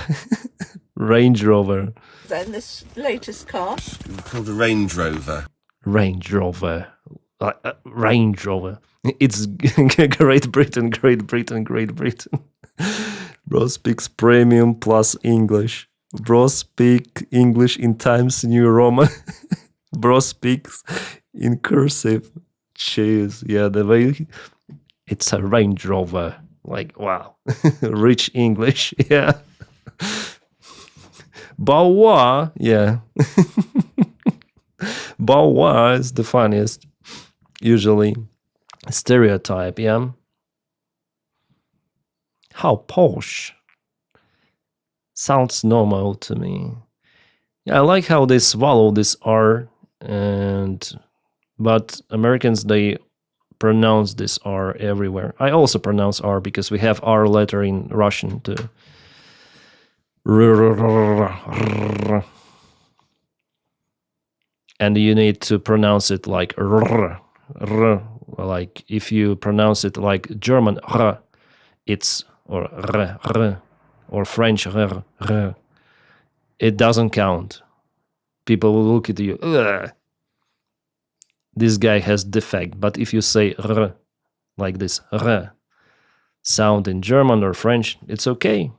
Range Rover. Then, this latest car? Called a Range Rover. Range Rover. Range Rover. It's Great Britain, Great Britain, Great Britain. Bro speaks premium plus English. Bro speak English in Times New Roman. Bro speaks in cursive. Cheers. Yeah, the way it's a Range Rover. Like, wow. Rich English. Yeah. Bawa. Yeah. Bawa is the funniest. Usually. Stereotype, yeah. How posh. Sounds normal to me. Yeah, I like how they swallow this R, but Americans, they pronounce this R everywhere. I also pronounce R because we have R letter in Russian too. And you need to pronounce it like R. Like if you pronounce it like German R, it's or R, or French R, it doesn't count. People will look at you. Ugh. This guy has defect. But if you say R, like this R sound in German or French, it's okay.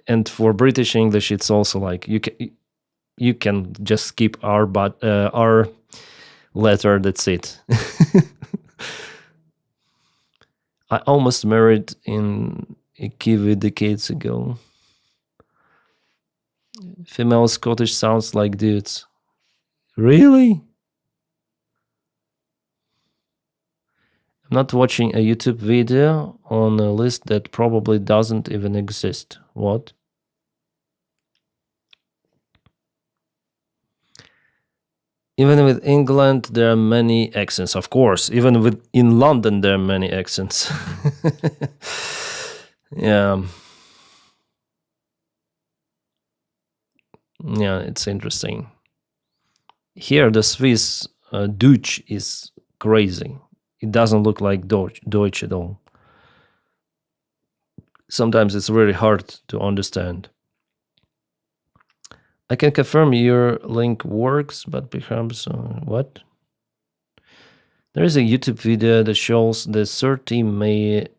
And for British English, it's also like you can just skip R, but R letter. That's it. I almost married in a Kiwi decades ago. Female Scottish sounds like dudes. Really? I'm not watching a YouTube video on a list that probably doesn't even exist. What? Even with England, there are many accents. Of course, even in London, there are many accents. Yeah. Yeah, it's interesting. Here, the Swiss Deutsch is crazy. It doesn't look like Deutsch at all. Sometimes it's really hard to understand. I can confirm your link works, but perhaps what? There is a YouTube video that shows the 30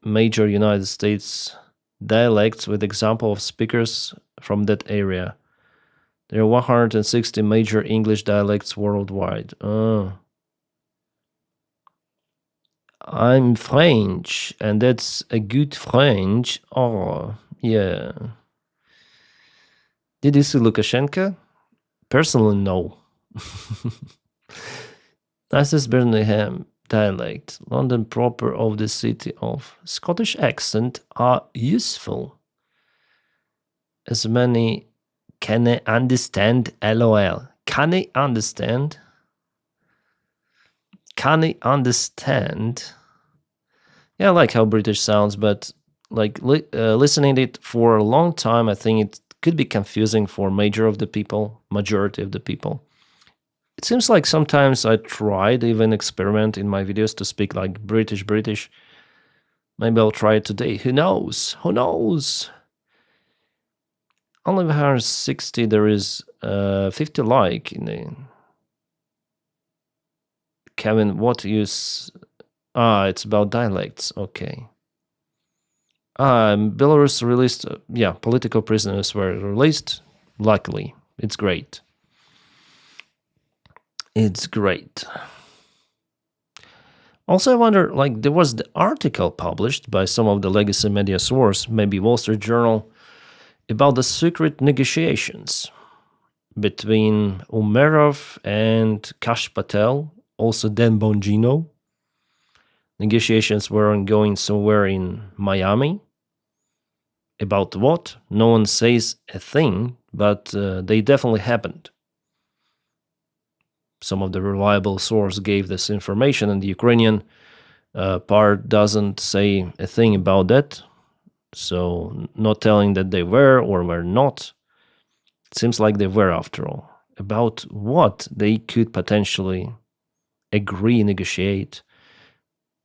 major United States dialects with example of speakers from that area. There are 160 major English dialects worldwide. I'm French, and that's a good French. Oh, yeah. Did you see Lukashenko? Personally, no. Nicest Birmingham dialect. London proper of the city of. Scottish accent are useful. As many can I understand, LOL. Can I understand? Can I understand? Yeah, I like how British sounds, but like listening to it for a long time, I think it could be confusing for majority of the people. It seems like sometimes I tried even experiment in my videos to speak like British. Maybe I'll try it today. Who knows? Who knows? Only 160. There is 50 like in the. Kevin, what use? It's about dialects. Okay. Belarus released, political prisoners were released. Luckily, it's great. It's great. Also, I wonder, like, there was the article published by some of the legacy media source, maybe Wall Street Journal, about the secret negotiations between Umerov and Kash Patel, also Dan Bongino. Negotiations were ongoing somewhere in Miami. About what? No one says a thing, but they definitely happened. Some of the reliable source gave this information, and the Ukrainian part doesn't say a thing about that. So not telling that they were or were not. It seems like they were after all. About what they could potentially agree, negotiate.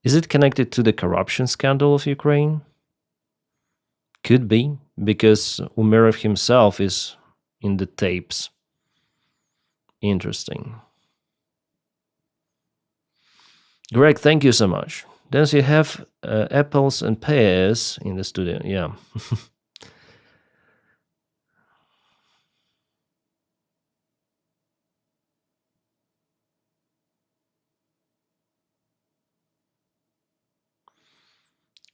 Is it connected to the corruption scandal of Ukraine? Could be, because Umerov himself is in the tapes. Interesting. Greg, thank you so much. Dennis, you have apples and pears in the studio. Yeah.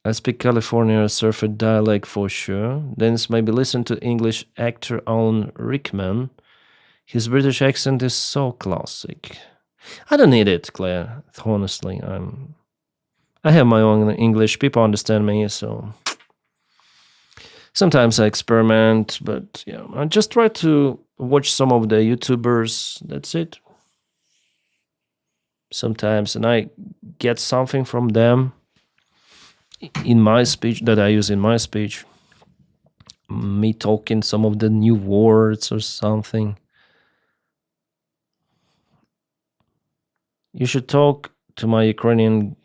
I speak California surfer dialect for sure. Dennis, maybe listen to English actor Alan Rickman. His British accent is so classic. I don't need it, Claire. Honestly, I have my own English. People understand me, so sometimes I experiment, but yeah, I just try to watch some of the YouTubers. That's it. Sometimes, and I get something from them in my speech that I use in my speech. Me talking some of the new words or something. You should talk to my Ukrainian.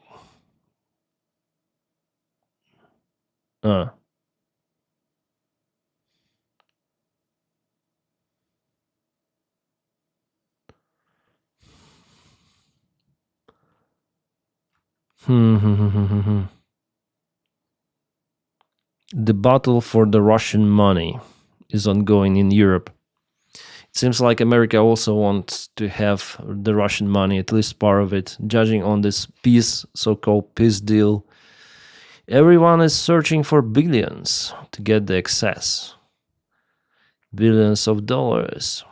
The battle for the Russian money is ongoing in Europe. It seems like America also wants to have the Russian money, at least part of it, judging on this peace, so-called peace deal. Everyone is searching for billions to get the excess. Billions of dollars.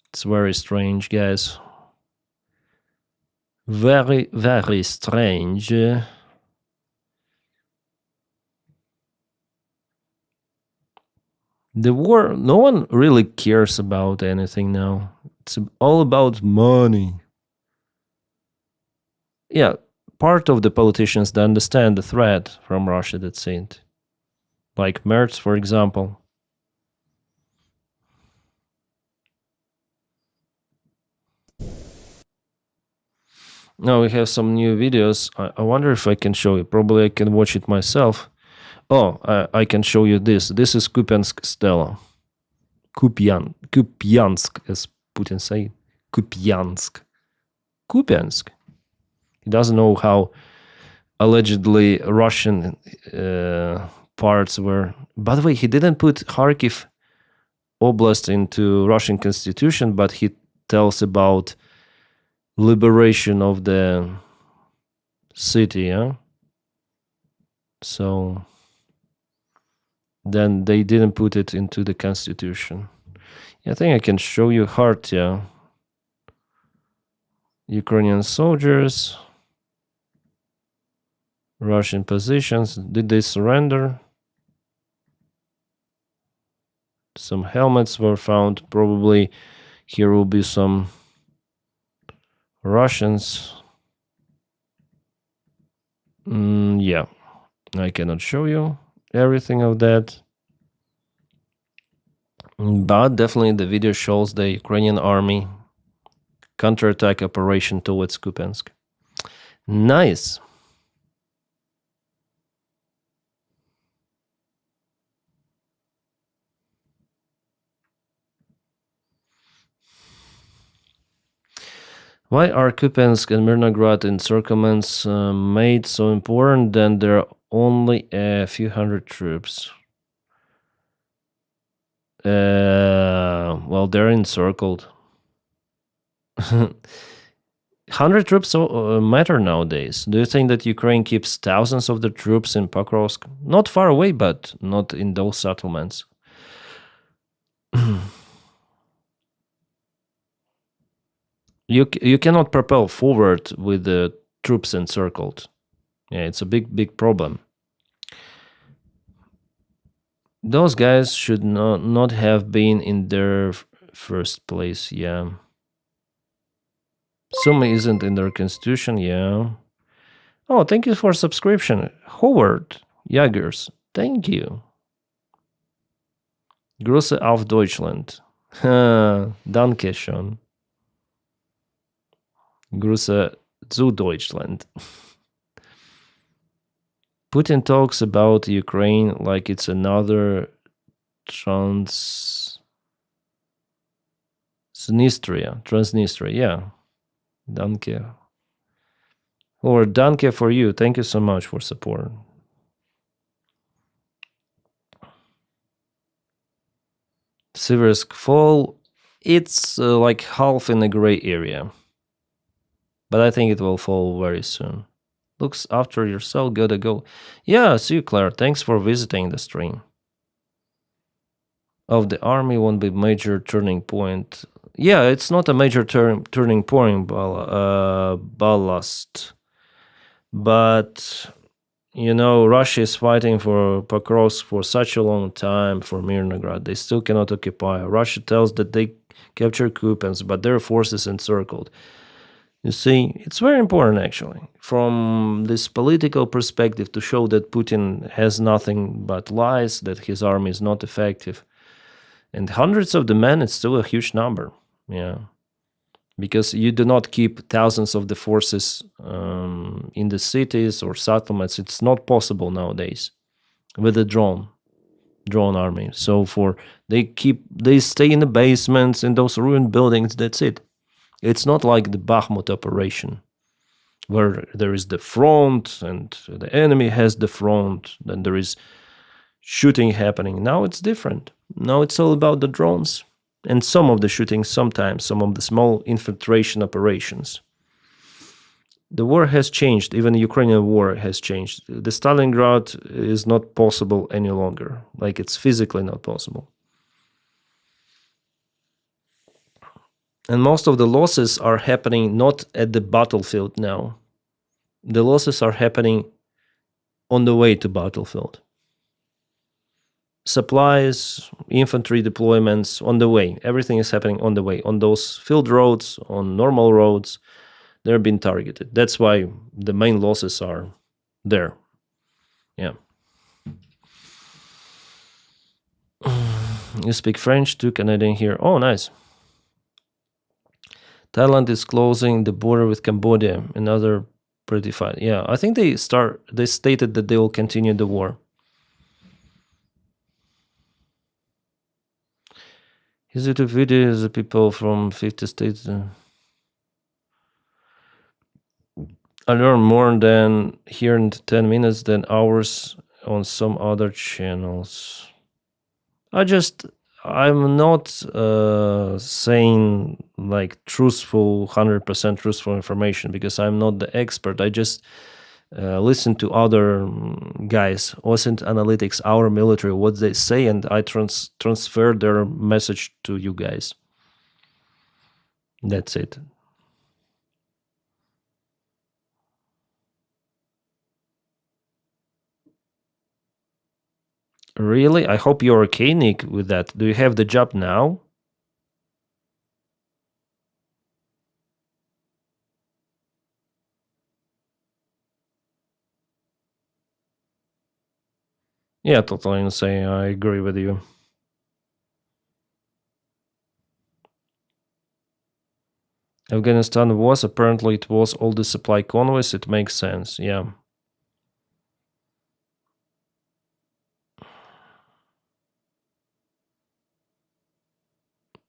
It's very strange, guys. Very, very strange. The war, no one really cares about anything now. It's all about money. Yeah, part of the politicians that understand the threat from Russia, that's it. Like Merz, for example. Now we have some new videos. I wonder if I can show you. Probably I can watch it myself. Oh, I can show you this. This is Kupiansk Stella. Kupiansk, as Putin said. Kupiansk. Kupiansk. He doesn't know how allegedly Russian parts were. By the way, he didn't put Kharkiv Oblast into Russian constitution, but he tells about liberation of the city. Yeah? So then they didn't put it into the constitution. I think I can show you Khartia. Ukrainian soldiers. Russian positions. Did they surrender? Some helmets were found. Probably here will be some Russians. Yeah, I cannot show you everything of that. But definitely the video shows the Ukrainian army counterattack operation towards Kupiansk. Nice. Why are Kupiansk and Mirnograd encirclements made so important? Then there are only a few hundred troops. Well, they're encircled. 100 troops matter nowadays. Do you think that Ukraine keeps thousands of the troops in Pokrovsk? Not far away, but not in those settlements. You cannot propel forward with the troops encircled. Yeah, it's a big problem. Those guys should not have been in their first place. Yeah. Sumy isn't in their constitution. Yeah. Oh, thank you for subscription. Howard Jagers, thank you. Grüße auf Deutschland. Danke schön. Grüße zu Deutschland. Putin talks about Ukraine like it's another Transnistria, yeah. Danke. Or danke for you. Thank you so much for support. Seversk Fall, it's like half in a gray area. But I think it will fall very soon. Looks after yourself, gotta go. Yeah, see you, Claire. Thanks for visiting the stream. Of the army won't be major turning point. Yeah, it's not a major turning point, ballast. But, Russia is fighting for Pokrovsk for such a long time, for Mirnograd. They still cannot occupy. Russia tells that they capture Kupiansk, but their forces encircled. You see, it's very important, actually, from this political perspective, to show that Putin has nothing but lies, that his army is not effective. And hundreds of the men, it's still a huge number, yeah. Because you do not keep thousands of the forces in the cities or settlements. It's not possible nowadays with a drone army. So they stay in the basements, in those ruined buildings, that's it. It's not like the Bakhmut operation, where there is the front and the enemy has the front, then there is shooting happening. Now it's different. Now it's all about the drones and some of the shooting, sometimes some of the small infiltration operations. The war has changed. Even the Ukrainian war has changed. The Stalingrad is not possible any longer. Like, it's physically not possible. And most of the losses are happening not at the battlefield now. The losses are happening on the way to battlefield. Supplies, infantry deployments, on the way. Everything is happening on the way. On those field roads, on normal roads, they're being targeted. That's why the main losses are there. Yeah. You speak French too, Canadian here. Oh, nice. Thailand is closing the border with Cambodia. Another pretty fight. Yeah, I think they stated that they will continue the war. His YouTube video is the people from 50 states. I learn more than here in 10 minutes than hours on some other channels. I'm not saying like 100% truthful information, because I'm not the expert. I just listen to other guys, Osint Analytics, our military, what they say, and I transfer their message to you guys. That's it. Really? I hope you're okay, Nick, with that. Do you have the job now? Yeah, totally insane. I agree with you. Afghanistan was, apparently it was all the supply convoys. It makes sense, yeah.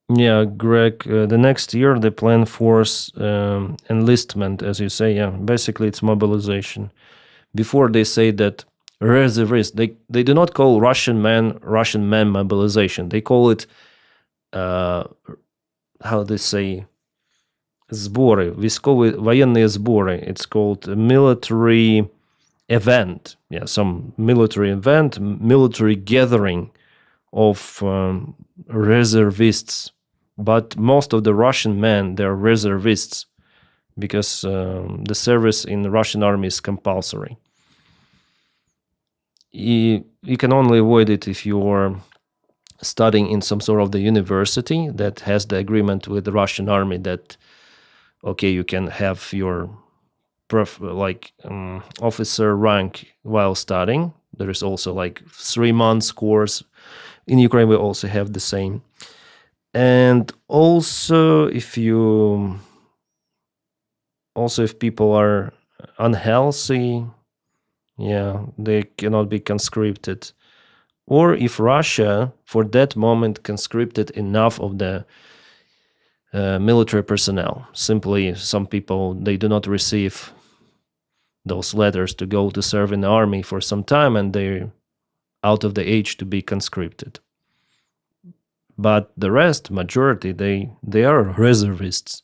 Yeah, Greg, the next year they plan force enlistment, as you say. Yeah, basically it's mobilization. Before they say that reservist, they do not call Russian men mobilization. They call it, how they say, збори, военные збори. It's called a military event. Yeah, some military event, military gathering of reservists. But most of the Russian men, they're reservists, because the service in the Russian army is compulsory. You can only avoid it if you're studying in some sort of the university that has the agreement with the Russian army that, okay, you can have your officer rank while studying. There is also like 3 months course. In Ukraine, we also have the same. And also, if people are unhealthy, they cannot be conscripted. Or if Russia, for that moment, conscripted enough of the military personnel. Simply, some people, they do not receive those letters to go to serve in the army for some time, and they're out of the age to be conscripted. But the rest, majority, they are reservists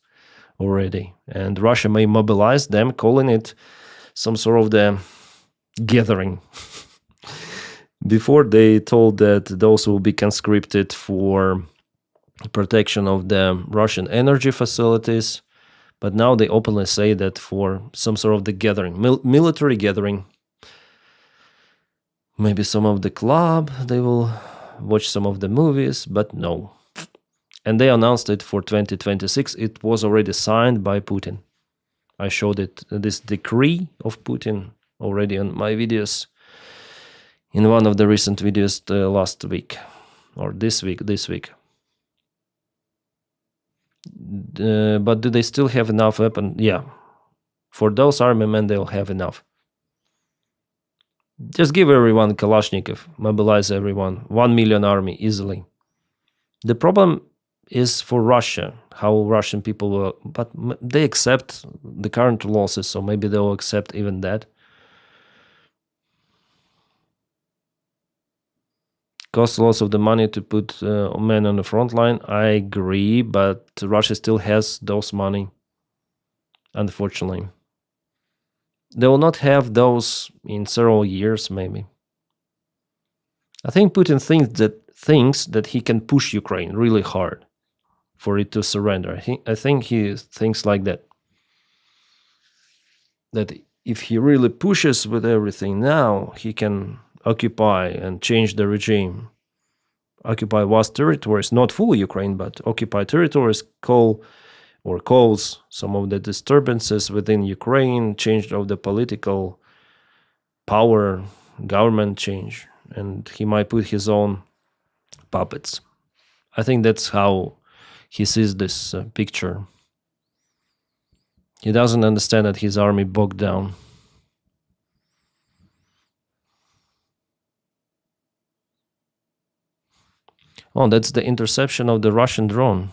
already. And Russia may mobilize them, calling it some sort of the gathering. Before, they told that those will be conscripted for protection of the Russian energy facilities, but now they openly say that for some sort of the gathering, military gathering. Maybe some of the club, they will watch some of the movies, but no. And they announced it for 2026. It was already signed by Putin. I showed it, this decree of Putin, already on my videos, in one of the recent videos last week, or this week. But do they still have enough weapons? Yeah. For those armament, they'll have enough. Just give everyone Kalashnikov, mobilize everyone, 1 million army easily. The problem is for Russia, how Russian people will, but they accept the current losses, so maybe they'll accept even that. Costs lots of the money to put men on the front line. I agree, but Russia still has those money, unfortunately. They will not have those in several years, maybe. I think Putin thinks that he can push Ukraine really hard for it to surrender. I think he thinks like that. That if he really pushes with everything now, he can occupy and change the regime. Occupy vast territories, not full Ukraine, but occupy territories, cause some of the disturbances within Ukraine, change of the political power, government change, and he might put his own puppets. I think that's how he sees this picture. He doesn't understand that his army bogged down. Oh, that's the interception of the Russian drone.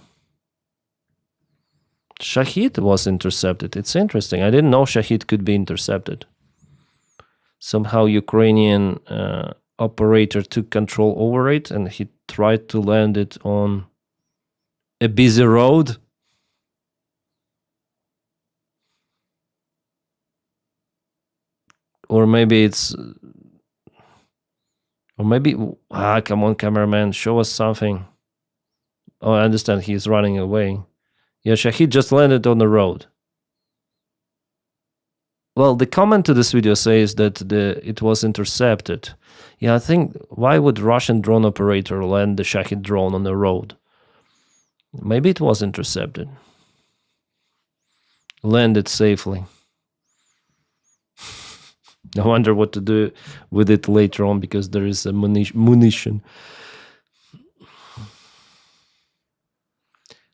Shahid was intercepted. It's interesting. I didn't know Shahid could be intercepted. Somehow Ukrainian operator took control over it and he tried to land it on a busy road. Or maybe it's... Or maybe... come on, cameraman, show us something. Oh, I understand he's running away. Yeah, Shahid just landed on the road. Well, the comment to this video says that it was intercepted. Yeah, I think, why would Russian drone operator land the Shahid drone on the road? Maybe it was intercepted. Landed safely. I wonder what to do with it later on, because there is a munition.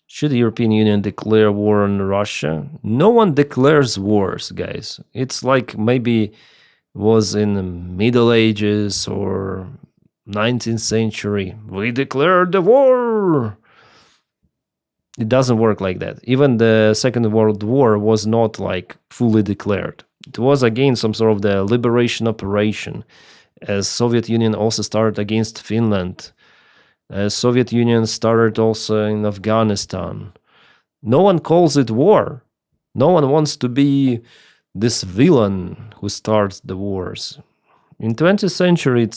Should the European Union declare war on Russia? No one declares wars, guys. It's like maybe was in the Middle Ages or 19th century. We declared the war. It doesn't work like that. Even the Second World War was not like fully declared. It was again some sort of the liberation operation, as Soviet Union also started against Finland. Soviet Union started also in Afghanistan. No one calls it war. No one wants to be this villain who starts the wars. In 20th century,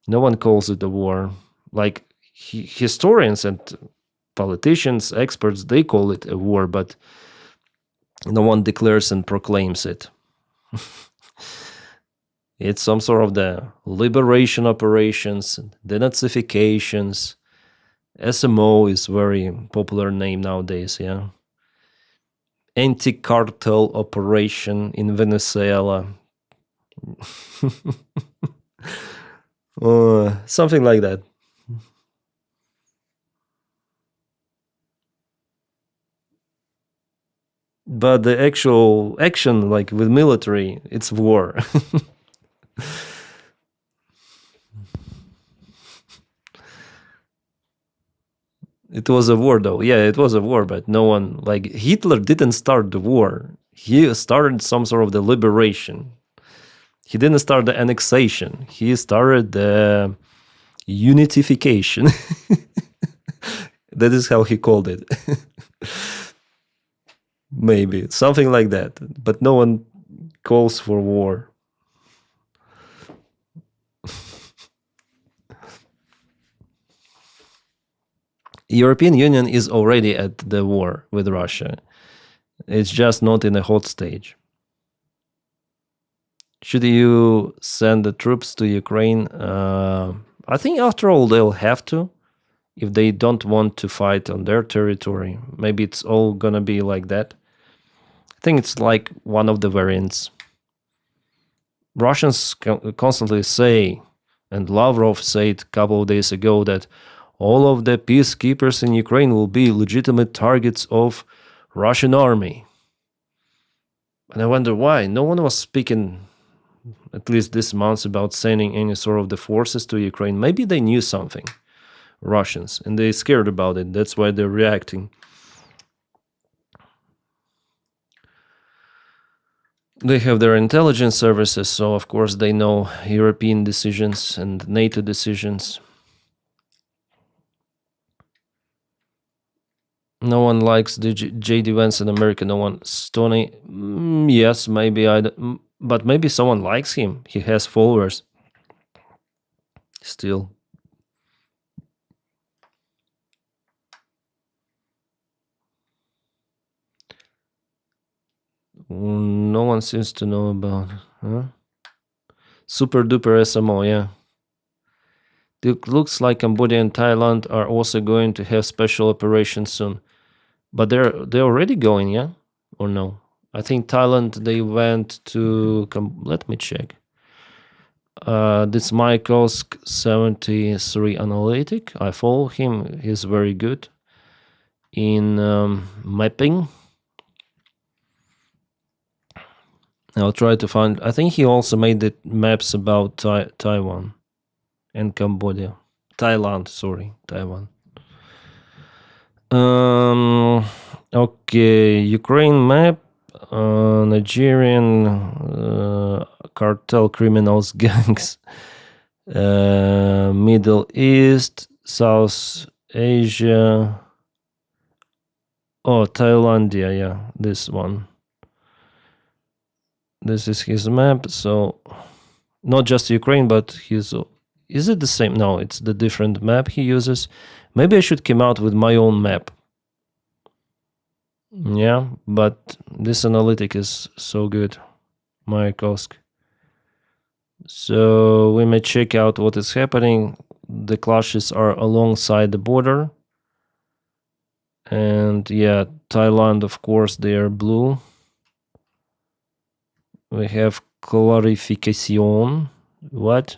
no one calls it a war. Like historians and politicians, experts, they call it a war, but no one declares and proclaims it. It's some sort of the liberation operations, denazifications. SMO is very popular name nowadays, yeah. anti-cartel operation in Venezuela. Something like that. But the actual action, like with military, it's war. It was a war, though. Yeah, it was a war, but no one, like, Hitler didn't start the war. He started some sort of the liberation. He didn't start the annexation. He started the unitification. That is how he called it. Maybe something like that. But no one calls for war. European Union is already at the war with Russia. It's just not in a hot stage. Should you send the troops to Ukraine? I think after all they'll have to, if they don't want to fight on their territory. Maybe it's all gonna be like that. I think it's like one of the variants. Russians constantly say, and Lavrov said a couple of days ago, that all of the peacekeepers in Ukraine will be legitimate targets of Russian army. And I wonder why. No one was speaking, at least this month, about sending any sort of the forces to Ukraine. Maybe they knew something, Russians, and they're scared about it. That's why they're reacting. They have their intelligence services, so of course they know European decisions and NATO decisions. No one likes the J.D. Vance in America. No one. Stoney, yes, maybe but maybe someone likes him. He has followers. Still. No one seems to know about. Huh? Super duper SMO, yeah. It looks like Cambodia and Thailand are also going to have special operations soon. But they're already going, yeah? Or no? I think Thailand, they went to... let me check. This Mykosk 73 analytic. I follow him. He's very good in mapping. I'll try to find... I think he also made the maps about Taiwan and Cambodia. Thailand, sorry. Taiwan. Okay, Ukraine map, Nigerian cartel criminals gangs, Middle East, South Asia. Oh, Thailandia, yeah, this one. This is his map, so not just Ukraine, but his... Is it the same? No, it's the different map he uses. Maybe I should come out with my own map. Yeah, but this analytic is so good. Mykosk. So we may check out what is happening. The clashes are alongside the border. And yeah, Thailand, of course, they are blue. We have clarification. What?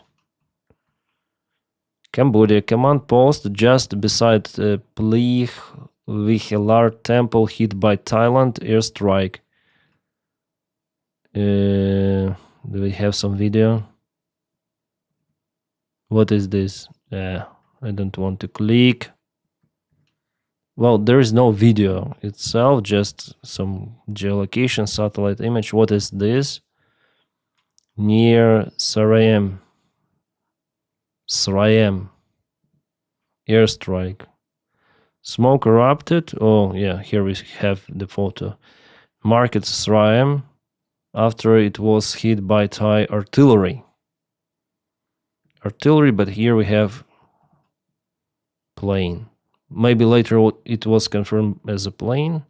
Cambodia command post just beside Pleich Vihelar temple hit by Thailand airstrike. Do we have some video? What is this? I don't want to click. Well, there is no video itself, just some geolocation satellite image. What is this? Near Sarayam. Airstrike. Smoke erupted. Oh, yeah, here we have the photo. Market Sarayam after it was hit by Thai artillery. But here we have plane. Maybe later it was confirmed as a plane.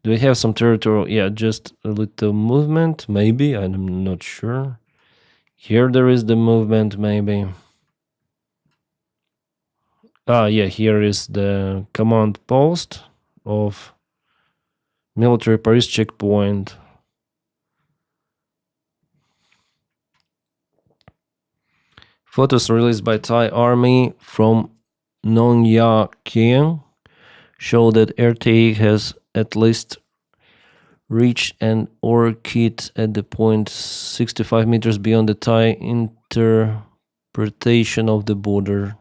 Do we have some territory? Yeah, just a little movement, maybe. I'm not sure. Here there is the movement, maybe. Yeah, here is the command post of Military Paris checkpoint. Photos released by Thai army from Nong Ya Kieng show that RTA has at least reached an orchid at the point 65 meters beyond the Thai interpretation of the border.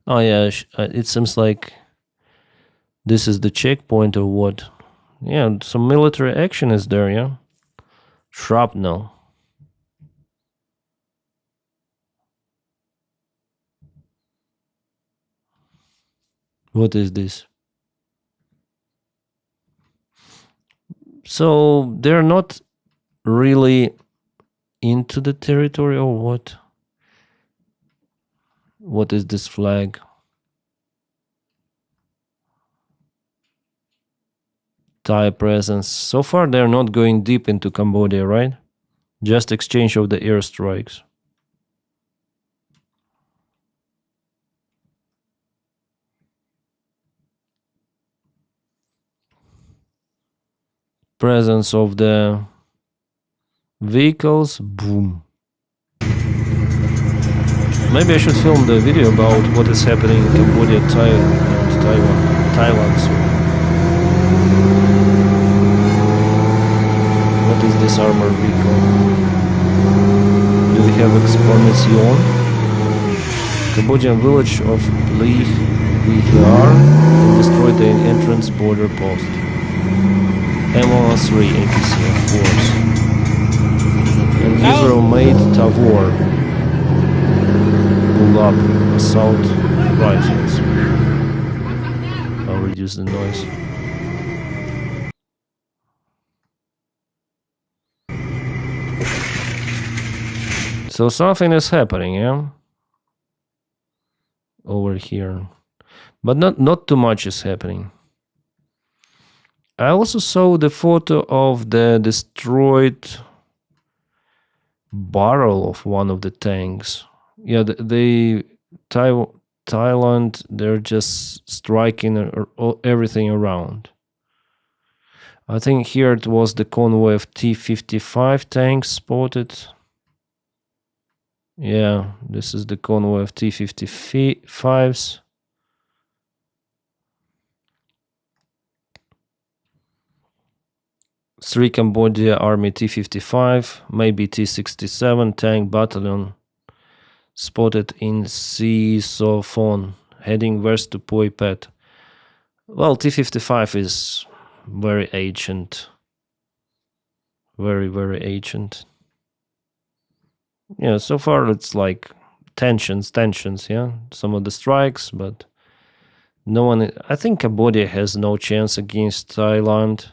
Oh yeah, it seems like this is the checkpoint or what? Yeah, some military action is there, yeah? Shrapnel. What is this? So they're not really into the territory or what? What is this flag? Thai presence. So far they're not going deep into Cambodia, right? Just exchange of the airstrikes. Presence of the vehicles. Boom. Maybe I should film the video about what is happening in Cambodia, Thailand. So. What is this armored vehicle? Do we have explanation? Cambodian village of Ly Vihyar destroyed the entrance border post. M103 APC, of course. And Israel made Tavor pull up assault rifles. I'll reduce the noise. So something is happening, yeah? Over here. But not too much is happening. I also saw the photo of the destroyed barrel of one of the tanks. Yeah, Thailand, they're just striking everything around. I think here it was the convoy of T-55 tanks spotted. Yeah, this is the convoy of T-55s. Three Cambodia Army T-55, maybe T-67 tank battalion spotted in So Phon, heading west to Poi Pet. Well, T-55 is very ancient. Very, very ancient. Yeah, so far it's like tensions, yeah. Some of the strikes, but no one... I think Cambodia has no chance against Thailand.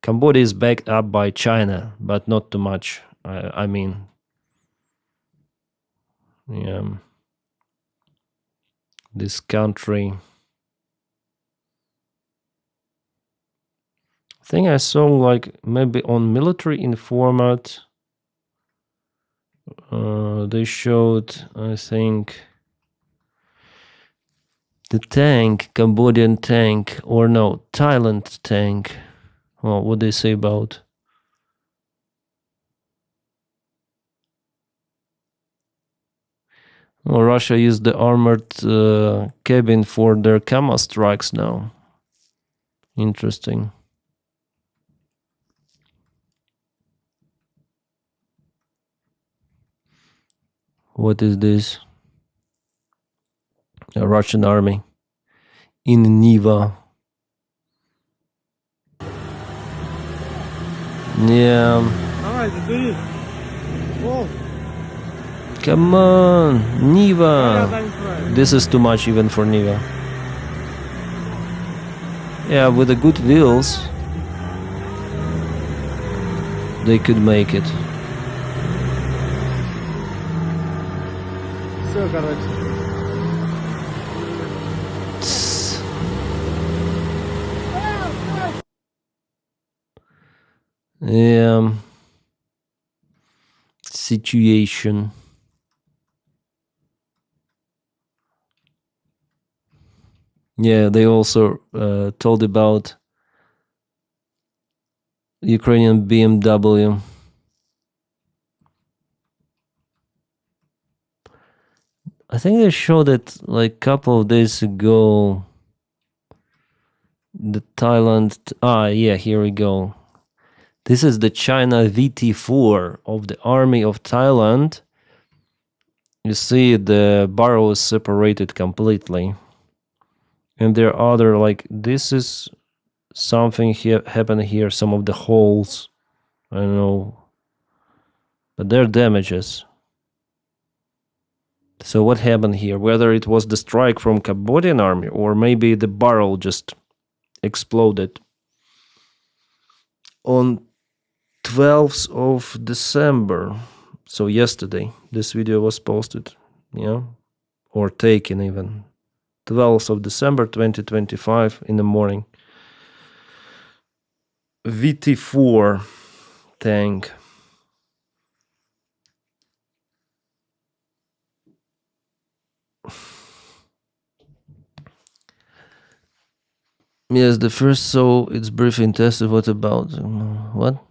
Cambodia is backed up by China, but not too much. I mean, yeah, this country. I think I saw like maybe on military informat. They showed, I think, the tank, Cambodian tank, or no, Thailand tank. Well, what they say about? Well, Russia used the armored cabin for their Kama strikes now. Interesting. What is this? A Russian army in Niva. Yeah. Come on, Niva. This is too much even for Niva. Yeah, with the good wheels, they could make it. Yeah. Situation. Yeah, they also told about Ukrainian BMW. I think they showed it like a couple of days ago. The Thailand. Yeah, here we go. This is the China VT4 of the Army of Thailand. You see the barrel is separated completely. And there are other, like, this is something happened here, some of the holes. I don't know. But they're damages. So what happened here? Whether it was the strike from Cambodian army or maybe the barrel just exploded. On 12th of December, so yesterday, this video was posted, or taken even. 12th of December 2025 in the morning. VT4 tank. Yes, the first saw it's briefly tested. What about what?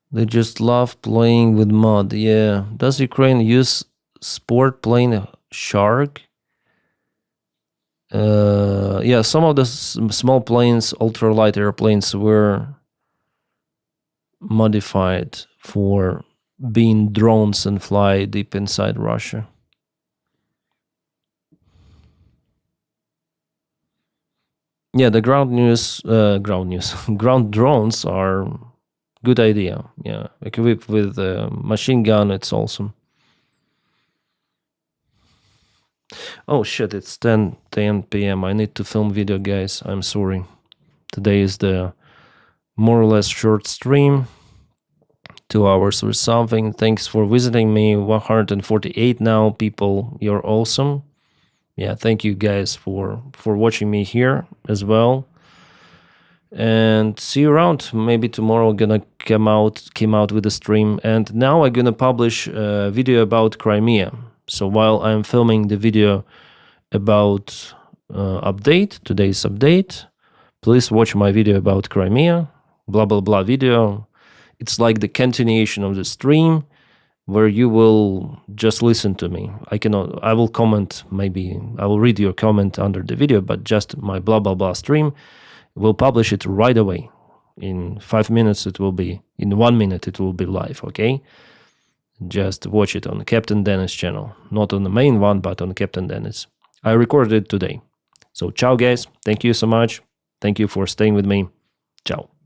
They just love playing with mud. Yeah. Does Ukraine use sport plane Shark? Yeah, some of the small planes, ultralight airplanes, were modified for being drones and fly deep inside Russia. Yeah, the ground drones are good idea. Yeah, equipped with a machine gun, it's awesome. Oh shit, it's 10 p.m. I need to film video, guys. I'm sorry. Today is the more or less short stream. 2 hours or something. Thanks for visiting me. 148 now, people. You're awesome. Yeah, thank you guys for watching me here as well. And see you around. Maybe tomorrow I'm gonna came out with a stream. And now I'm gonna publish a video about Crimea. So while I'm filming the video about today's update, please watch my video about Crimea, blah blah blah video. It's like the continuation of the stream where you will just listen to me. I will comment, maybe I will read your comment under the video, but just my blah blah blah stream, we'll publish it right away. In 5 minutes it will be, in 1 minute it will be live, okay? Just watch it on Captain Denys channel. Not on the main one, but on Captain Denys. I recorded it today. So ciao guys, thank you so much. Thank you for staying with me. Ciao.